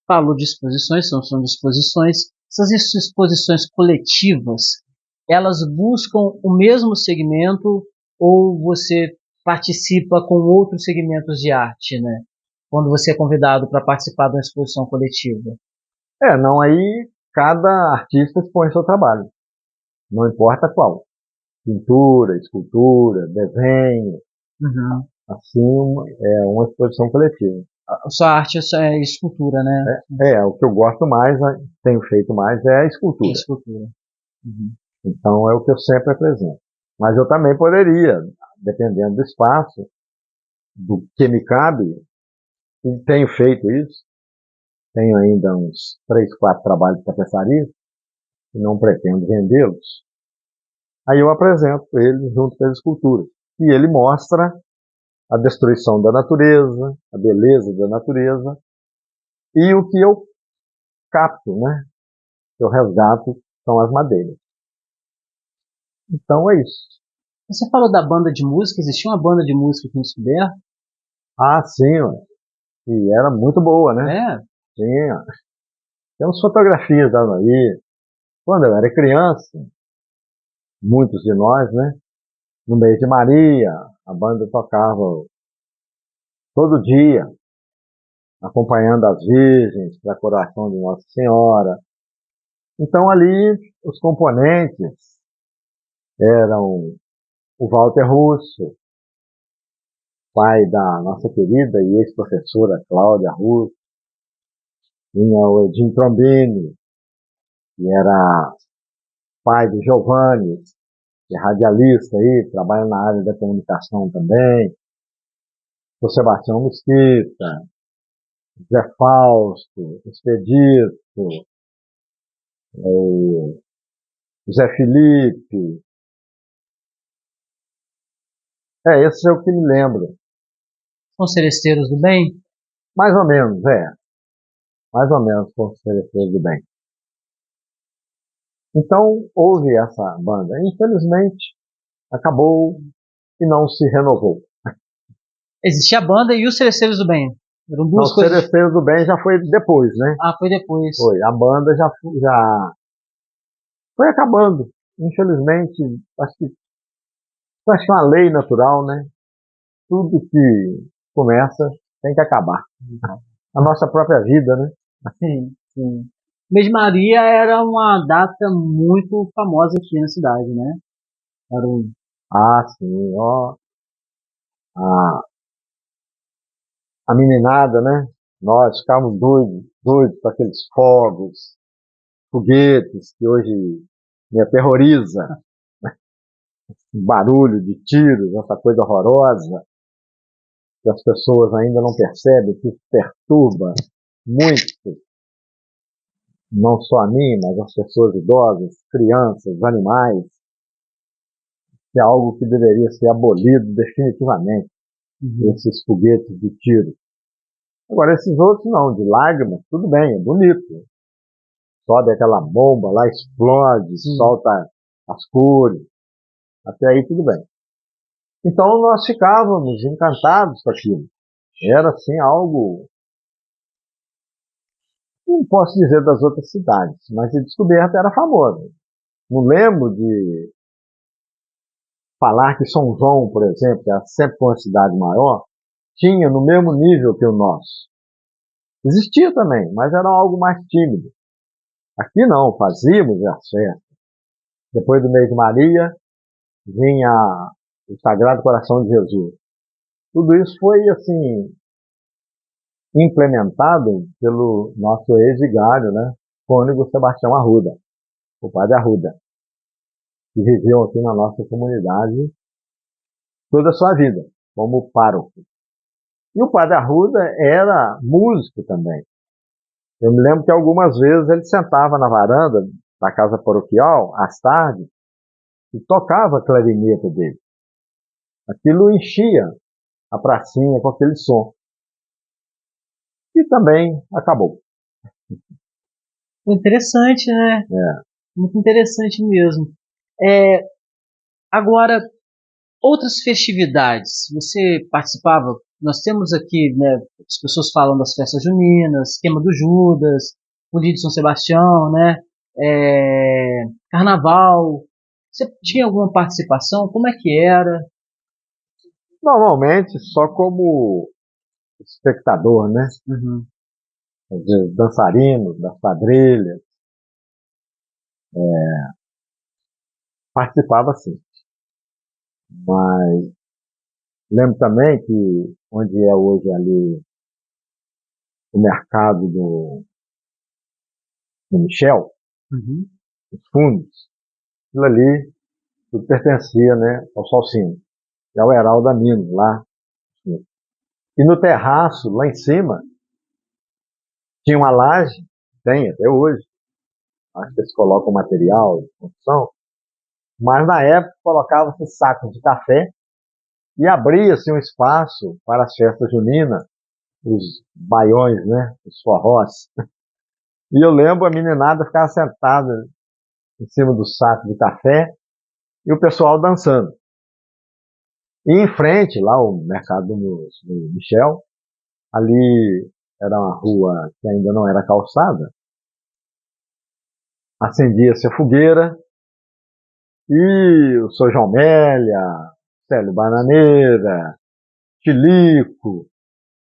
falou de exposições, são disposições. Essas exposições coletivas, elas buscam o mesmo segmento ou você participa com outros segmentos de arte, né? Quando você é convidado para participar de uma exposição coletiva. Não, aí cada artista expõe seu trabalho, não importa qual. Pintura, escultura, desenho, assim, é uma exposição coletiva. A sua arte é escultura, né? O que eu gosto mais, tenho feito mais, é a escultura. Então é o que eu sempre apresento. Mas eu também poderia, dependendo do espaço, do que me cabe, e tenho feito isso, tenho ainda uns 3, 4 trabalhos de tapeçaria, e não pretendo vendê-los. Aí eu apresento eles junto com as esculturas. E ele mostra a destruição da natureza, a beleza da natureza, e o que eu capto, né? Que eu resgato são as madeiras. Então é isso. Você falou da banda de música, existia uma banda de música aqui em Descoberto? Ah, sim, e era muito boa, né? Sim, temos fotografias dando aí. Quando eu era criança, muitos de nós, né? No mês de Maria, a banda tocava todo dia, acompanhando as virgens para a coroação de Nossa Senhora. Então ali os componentes eram o Walter Russo, pai da nossa querida e ex-professora Cláudia Russo, tinha o Edinho Trombini, que era pai do Giovanni, que é radialista aí, trabalha na área da comunicação também, o Sebastião Mesquita, Zé Fausto, Expedito, Zé Felipe. Esse é o que me lembro. São seresteiros do bem? Mais ou menos, mais ou menos com os Seresteiros do Bem. Então, houve essa banda. Infelizmente, acabou e não se renovou. Existia a banda e os seresteiros do bem. Eram Não, duas os coisas. Seresteiros do Bem já foi depois, né? Ah, foi depois. Foi. A banda já foi acabando. Infelizmente, acho que é uma lei natural, né? Tudo que começa tem que acabar. A nossa própria vida, né? Sim, sim. Mês de Maria era uma data muito famosa aqui na cidade, né? Era um... Ah, sim, ó. A, a meninada, né? Nós ficávamos doidos com aqueles fogos, foguetes, que hoje me aterroriza, barulho de tiros, essa coisa horrorosa, que as pessoas ainda não percebem, que perturba muito, não só a mim, mas as pessoas idosas, crianças, animais, que é algo que deveria ser abolido definitivamente, esses foguetes de tiro. Agora, esses outros não, de lágrimas, tudo bem, é bonito. Sobe aquela bomba lá, explode, solta as cores, até aí tudo bem. Então nós ficávamos encantados com aquilo. Era assim algo, não posso dizer das outras cidades, mas de Descoberta era famoso. Não lembro de falar que São João, por exemplo, que era sempre uma cidade maior, tinha no mesmo nível que o nosso. Existia também, mas era algo mais tímido. Aqui não, fazíamos as festas. Depois do mês de Maria, vinha o Sagrado Coração de Jesus. Tudo isso foi, assim, implementado pelo nosso ex-vigário, né, Cônego Sebastião Arruda, o padre Arruda, que viveu aqui na nossa comunidade toda a sua vida, como pároco. E o padre Arruda era músico também. Eu me lembro que algumas vezes ele sentava na varanda da casa paroquial, às tardes, e tocava a clarineta dele. Aquilo enchia a pracinha com aquele som. E também acabou. Interessante, né? É. Muito interessante mesmo. É, agora, outras festividades, você participava? Nós temos aqui, né, as pessoas falam das festas juninas, Queima do Judas, Folia de São Sebastião, né, Carnaval. Você tinha alguma participação? Como é que era? Normalmente, só como espectador, né? Uhum. Às vezes, dançarino, das quadrilhas, participava sim. Mas lembro também que onde é hoje ali o mercado do Michel, Uhum. os fundos, aquilo ali tudo pertencia, né, ao Salsino, e ao Heraldo Amino, lá. E no terraço, lá em cima, tinha uma laje, tem até hoje, acho que eles colocam material de construção, mas na época colocava-se sacos de café e abria-se um espaço para as festas juninas, os baiões, né, os forrós. E eu lembro a meninada ficava sentada em cima do saco de café e o pessoal dançando. E em frente, lá o mercado do Michel, ali era uma rua que ainda não era calçada, acendia-se a fogueira e o Sr. João Mélia, Célio Bananeira, Tilico,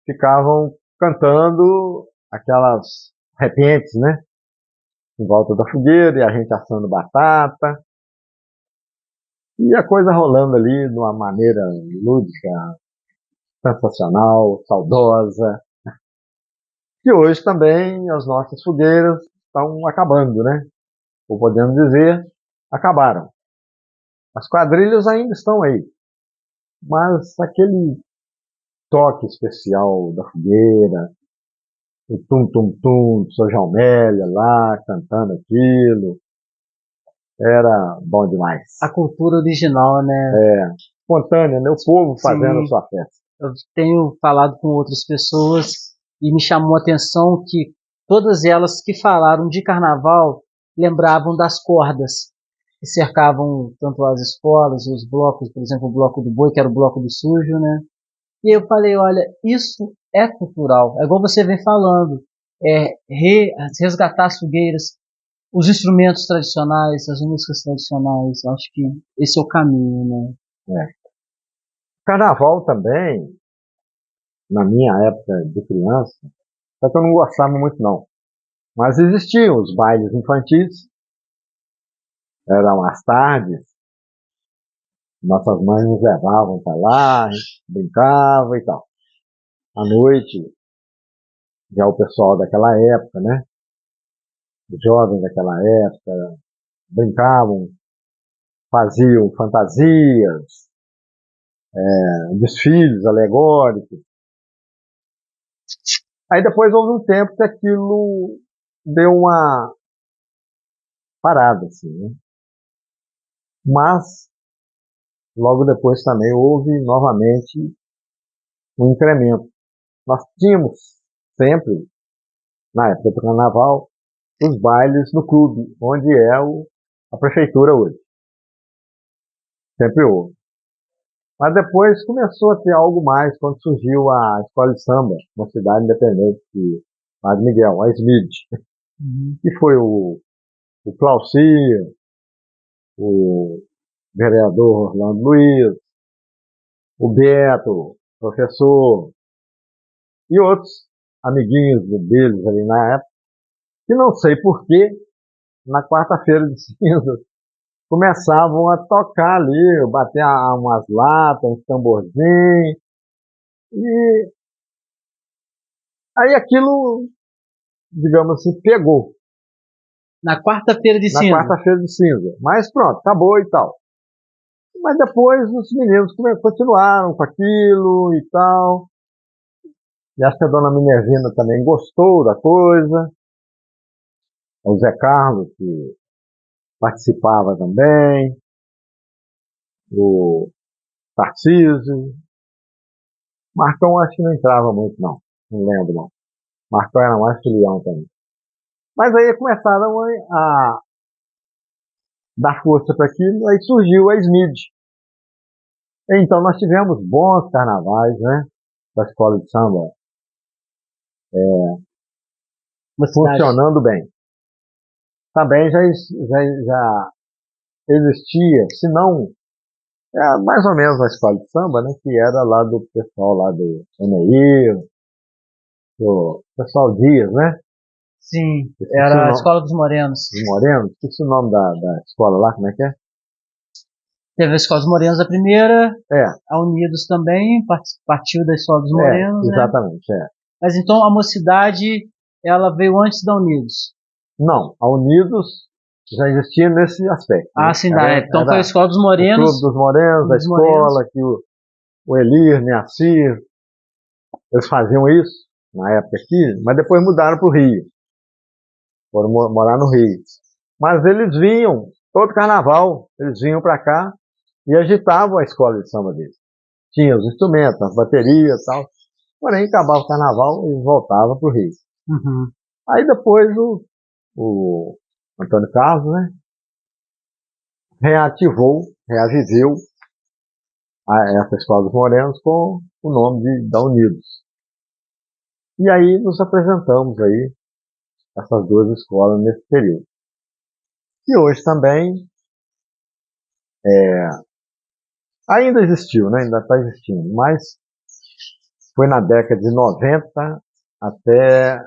ficavam cantando aquelas repentes, né? Em volta da fogueira e a gente assando batata. E a coisa rolando ali de uma maneira lúdica, sensacional, saudosa. E hoje também as nossas fogueiras estão acabando, né? Ou podemos dizer, acabaram. As quadrilhas ainda estão aí, mas aquele toque especial da fogueira, o tum-tum-tum do Sr. Jalmélia lá, cantando aquilo, Era bom demais. A cultura original, né? Espontânea, né? O povo fazendo a sua festa. Eu tenho falado com outras pessoas e me chamou a atenção que todas elas que falaram de carnaval lembravam das cordas que cercavam tanto as escolas, os blocos, por exemplo, o bloco do boi, que era o bloco do sujo, né? E eu falei, olha, isso é cultural, é igual você vem falando, resgatar as fogueiras, os instrumentos tradicionais, as músicas tradicionais, acho que esse é o caminho, né? Carnaval também, na minha época de criança, só que eu não gostava muito não, mas existiam os bailes infantis, eram as tardes, nossas mães nos levavam para lá, a gente brincava e tal. À noite, já o pessoal daquela época, né? Os jovens daquela época, brincavam, faziam fantasias, desfiles alegóricos. Aí depois houve um tempo que aquilo deu uma parada, assim, né? Mas, logo depois também houve novamente um incremento. Nós tínhamos sempre, na época do carnaval, os bailes no clube, onde é a prefeitura hoje. Sempre houve. Mas depois começou a ter algo mais quando surgiu a escola de samba, uma cidade independente de Padre Miguel, a SMID. Que foi o Claucir, o vereador Orlando Luiz, o Beto, professor, e outros amiguinhos deles ali na época, que não sei porquê, na quarta-feira de cinzas, começavam a tocar ali, bater umas latas, uns tamborzinhos, e aí aquilo, digamos assim, pegou. Na quarta-feira de cinza. Na quarta-feira de cinza. Mas pronto, acabou e tal. Mas depois os meninos continuaram com aquilo e tal. E acho que a dona Minervina também gostou da coisa. O Zé Carlos, que participava também. O Tarcísio. Marcão acho que não entrava muito, não. Não lembro, não. Marcão era mais filião também. Mas aí começaram a dar força para aquilo, aí surgiu a SMID. Então nós tivemos bons carnavais, né? Da escola de samba. Funcionando bem. Também já existia, se não, mais ou menos a escola de samba, né? Que era lá do pessoal lá do Eneir, do pessoal Dias, né? Sim, era a Escola dos Morenos. Dos Morenos? Esqueci o nome da escola lá, como é que é? Teve a Escola dos Morenos a primeira, a Unidos também, partiu da Escola dos Morenos, exatamente, né? Mas então a Mocidade, ela veio antes da Unidos? Não, a Unidos já existia nesse aspecto. Ah, né? Sim, na época. Então foi a Escola dos Morenos. O Clube dos Morenos, a escola, que o Elir, Neacir, eles faziam isso na época aqui, mas depois mudaram para o Rio. Foram morar no Rio. Mas eles vinham, todo carnaval, eles vinham para cá e agitavam a escola de samba deles. Tinha os instrumentos, as baterias e tal. Porém, acabava o carnaval e eles voltavam para o Rio. Uhum. Aí depois o Antônio Carlos, né, reaviveu essa escola dos Morenos com o nome da Unidos. E aí nos apresentamos aí essas duas escolas nesse período. E hoje também ainda existiu, né? Ainda está existindo, mas foi na década de 90 até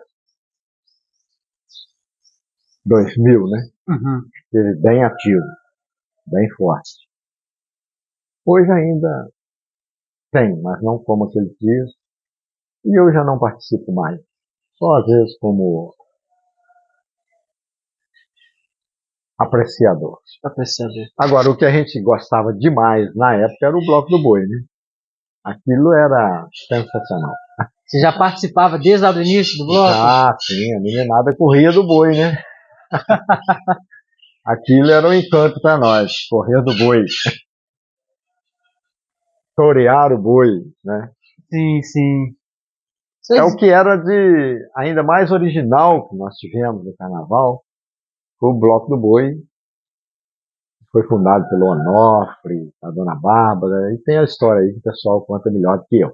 2000, né? Uhum. Esteve bem ativo, bem forte. Hoje ainda tem, mas não como aqueles dias. E eu já não participo mais. Só às vezes como apreciador. Agora, o que a gente gostava demais na época era o Bloco do Boi, né? Aquilo era sensacional. Você já participava desde o início do bloco? Ah, sim, a meninada corria do boi, né? aquilo era um encanto para nós, correr do boi, torear o boi, né? Sim, sim. É o que era de ainda mais original que nós tivemos no Carnaval, foi o Bloco do Boi, que foi fundado pelo Onofre, a Dona Bárbara, e tem a história aí que o pessoal conta melhor do que eu.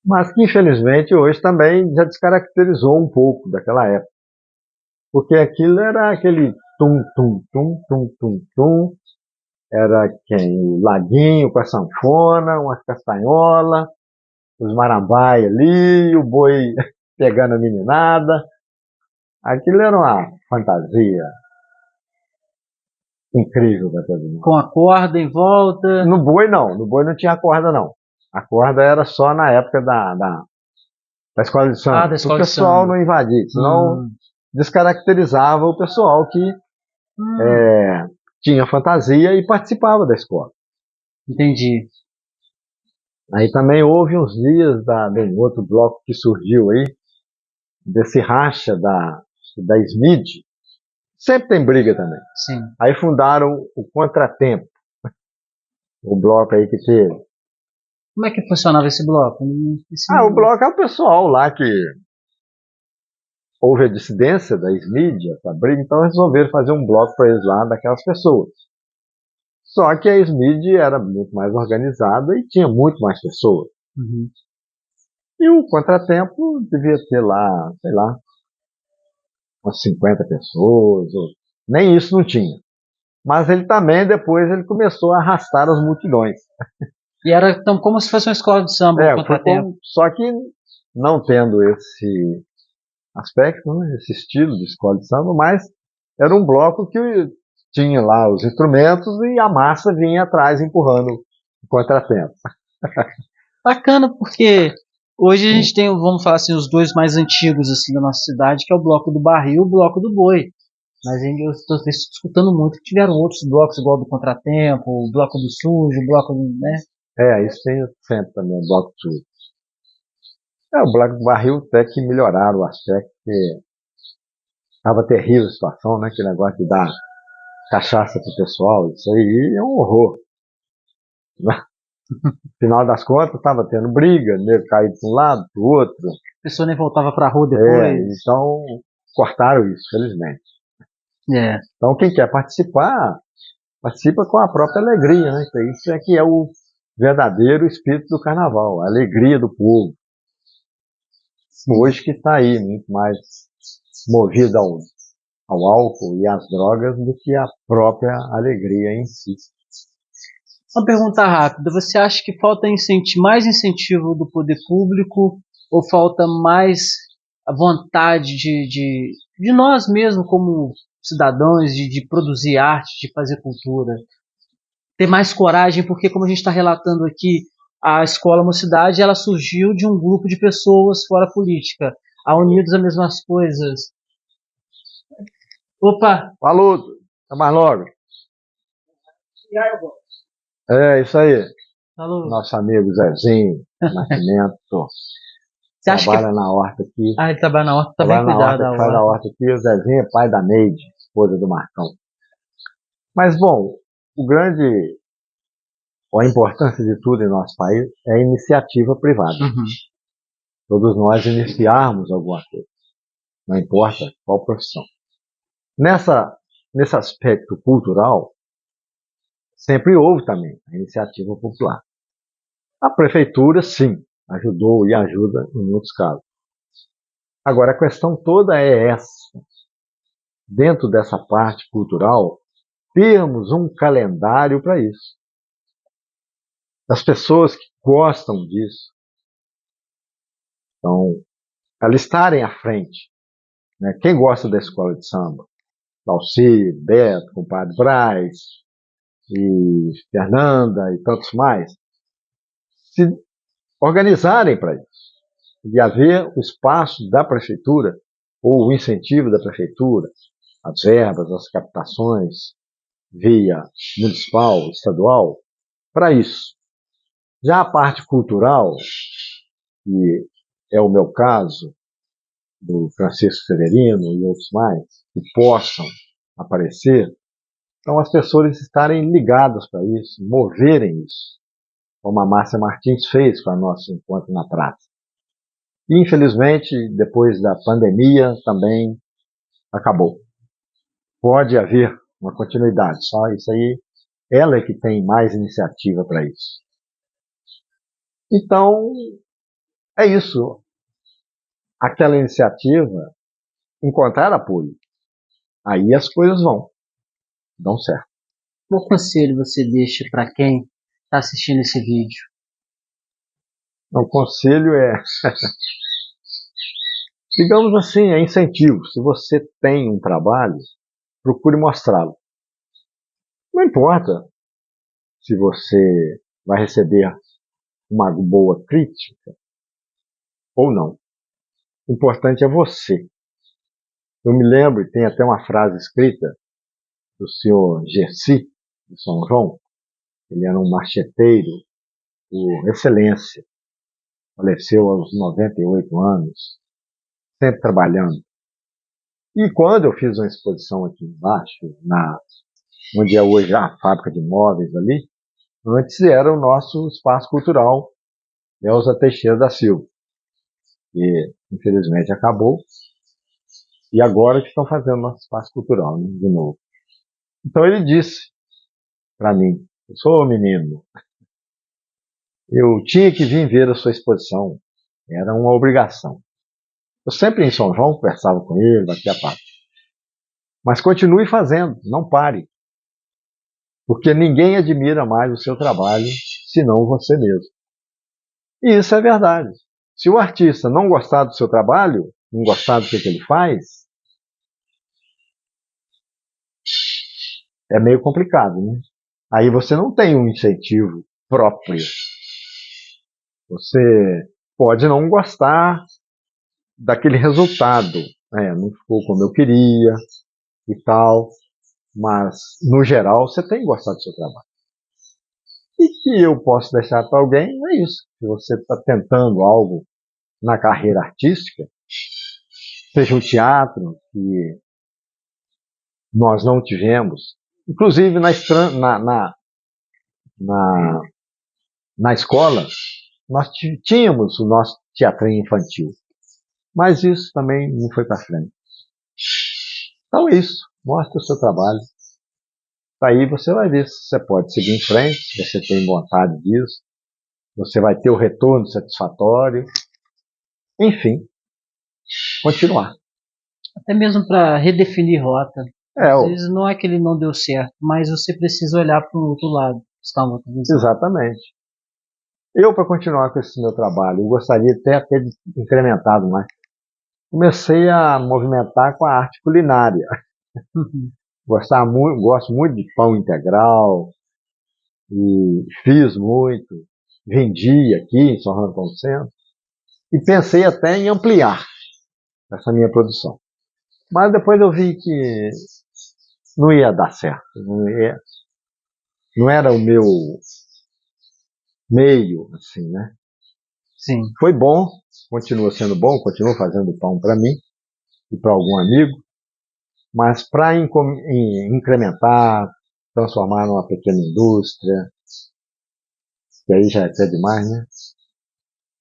Mas que infelizmente hoje também já descaracterizou um pouco daquela época. Porque aquilo era aquele tum, tum, tum, tum, tum, tum, era quem? O Laguinho com a sanfona, uma castanhola, os marambai ali, o boi pegando a meninada. Aquilo era uma fantasia incrível da todo mundo. Com a corda em volta. No boi não tinha corda não. A corda era só na época da escola de samba. Da escola o pessoal de samba. não invadir, senão descaracterizava o pessoal que tinha fantasia e participava da escola. Entendi. Aí também houve uns dias de um outro bloco que surgiu aí, desse racha da SMID. Sempre tem briga também. Sim. Aí fundaram o Contratempo, o bloco aí que teve. Como é que funcionava esse bloco? O bloco é o pessoal lá que houve a dissidência da SMID, essa briga, então resolveram fazer um bloco para eles lá daquelas pessoas. Só que a SMID era muito mais organizada e tinha muito mais pessoas. Uhum. E o Contratempo devia ter lá, sei lá, umas 50 pessoas, nem isso não tinha. Mas ele também, depois, ele começou a arrastar as multidões. E era então como se fosse uma escola de samba, o Contratempo. Só que não tendo esse aspecto, né, esse estilo de escola de samba, mas era um bloco que tinha lá os instrumentos e a massa vinha atrás empurrando o Contratempo. Bacana, porque hoje a gente tem, vamos falar assim, os dois mais antigos assim da nossa cidade, que é o Bloco do Barril e o Bloco do Boi. Mas eu estou escutando muito que tiveram outros blocos, igual do Contratempo, o Bloco do Sujo, o Bloco do, né? Isso tem sempre também, o bloco do Sujo. O Bloco do Barril até que melhoraram o aspecto, porque estava terrível a situação, né? Aquele negócio de dar cachaça pro pessoal, isso aí é um horror. No final das contas, estava tendo briga, nego caído de um lado, pro outro. A pessoa nem voltava para a rua depois. Então cortaram isso, felizmente. Então quem quer participar, participa com a própria alegria, né? Isso é que é o verdadeiro espírito do carnaval, a alegria do povo. Hoje que está aí, muito mais movido ao álcool e às drogas do que a própria alegria em si. Uma pergunta rápida, você acha que falta mais incentivo do poder público ou falta mais a vontade de nós mesmos como cidadãos de produzir arte, de fazer cultura? Ter mais coragem, porque como a gente está relatando aqui, a Escola Mocidade ela surgiu de um grupo de pessoas fora política, unidos às mesmas coisas. Opa! Falou, até mais logo. Isso aí. Falou. Nosso amigo Zezinho Nascimento. Você acha trabalha na horta aqui. Ele trabalha na horta, tá bem cuidado da horta. Faz a horta aqui, o Zezinho é pai da Neide, esposa do Marcão. Mas, bom, a importância de tudo em nosso país é a iniciativa privada. Uhum. Todos nós iniciarmos alguma coisa, não importa qual profissão. Nesse aspecto cultural, sempre houve também a iniciativa popular. A prefeitura, sim, ajudou e ajuda em muitos casos. Agora, a questão toda é essa. Dentro dessa parte cultural, termos um calendário para isso. As pessoas que gostam disso, então, elas estarem à frente. Né? Quem gosta da escola de samba? Lauci, Beto, compadre Braz, e Fernanda e tantos mais, se organizarem para isso. E haver o espaço da prefeitura, ou o incentivo da prefeitura, as verbas, as captações, via municipal, estadual, para isso. Já a parte cultural, que é o meu caso, do Francisco Severino e outros mais, que possam aparecer. Então as pessoas estarem ligadas para isso, moverem isso, como a Márcia Martins fez com o nosso encontro na praça. E, infelizmente, depois da pandemia também acabou. Pode haver uma continuidade, só isso aí, ela é que tem mais iniciativa para isso. Então, é isso. Aquela iniciativa, encontrar apoio, aí as coisas dão certo. Qual conselho você deixa para quem está assistindo esse vídeo? O conselho é, digamos assim, é incentivo. Se você tem um trabalho, procure mostrá-lo. Não importa se você vai receber uma boa crítica ou não. O importante é você. Eu me lembro, e tem até uma frase escrita do senhor Gersi, de São João. Ele era um marcheteiro por excelência. Faleceu aos 98 anos, sempre trabalhando. E quando eu fiz uma exposição aqui embaixo, onde é hoje a fábrica de móveis ali, antes era o nosso espaço cultural, Elza Teixeira da Silva. E infelizmente acabou. E agora que estão fazendo nosso espaço cultural, né, de novo. Então ele disse para mim, eu sou menino, eu tinha que vir ver a sua exposição, era uma obrigação. Eu sempre em São João conversava com ele, batia papo. Mas continue fazendo, não pare. Porque ninguém admira mais o seu trabalho senão você mesmo. E isso é verdade. Se o artista não gostar do seu trabalho, não gostar do que ele faz, é meio complicado, né? Aí você não tem um incentivo próprio. Você pode não gostar daquele resultado. Não ficou como eu queria e tal. Mas, no geral, você tem que gostar do seu trabalho. E que eu posso deixar para alguém é isso. Se você está tentando algo na carreira artística, seja um teatro, que nós não tivemos, inclusive na escola, nós tínhamos o nosso teatrinho infantil, mas isso também não foi para frente. Então é isso, mostre o seu trabalho. Aí você vai ver se você pode seguir em frente, se você tem vontade disso, você vai ter o retorno satisfatório, enfim, continuar. Até mesmo para redefinir rota. Às vezes não é que ele não deu certo, mas você precisa olhar para o outro lado. Exatamente. Eu, para continuar com esse meu trabalho, eu gostaria até de incrementado mais. Comecei a movimentar com a arte culinária. Gosto muito de pão integral, e fiz muito, vendi aqui em São João do Centro, e pensei até em ampliar essa minha produção. Mas depois eu vi que não ia dar certo, não era o meu meio, assim, né? Sim. Foi bom, continua sendo bom, continuo fazendo pão para mim e para algum amigo, mas para incrementar, transformar numa pequena indústria, que aí já é até demais, né?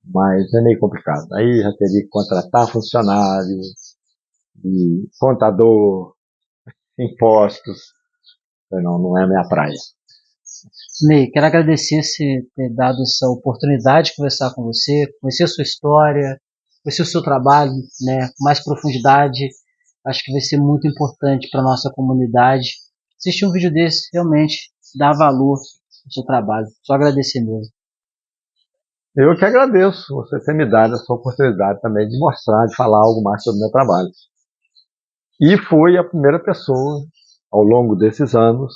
Mas é meio complicado. Aí já teria que contratar funcionário, e contador, impostos. Não é a minha praia. Ney, quero agradecer você ter dado essa oportunidade de conversar com você, conhecer a sua história, conhecer o seu trabalho, né, com mais profundidade. Acho que vai ser muito importante para a nossa comunidade. Assistir um vídeo desse realmente dá valor ao seu trabalho. Só agradecer mesmo. Eu que agradeço você ter me dado essa oportunidade também de mostrar, de falar algo mais sobre o meu trabalho. E foi a primeira pessoa, ao longo desses anos,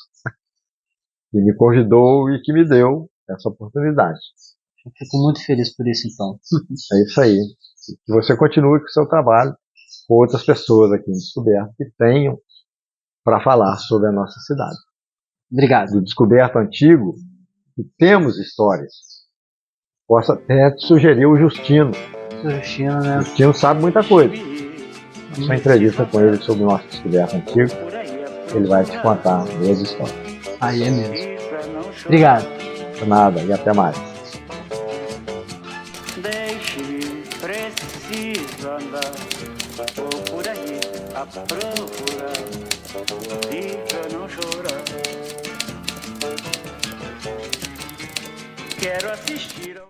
que me convidou e que me deu essa oportunidade. Eu fico muito feliz por isso, então. É isso aí. Que você continue com o seu trabalho com outras pessoas aqui no Descoberto que tenham para falar sobre a nossa cidade. Obrigado. Do Descoberto Antigo, que temos histórias. Posso até te sugerir o Justino. Justino, né? Justino sabe muita coisa. Essa entrevista com ele sobre o nosso Descoberto Antigo ele vai te contar boas histórias. Aí é mesmo. Obrigado. De nada, e até mais. Deixe-me, preciso andar, vou por aí a procurar, e pra não chorar, quero assistir ao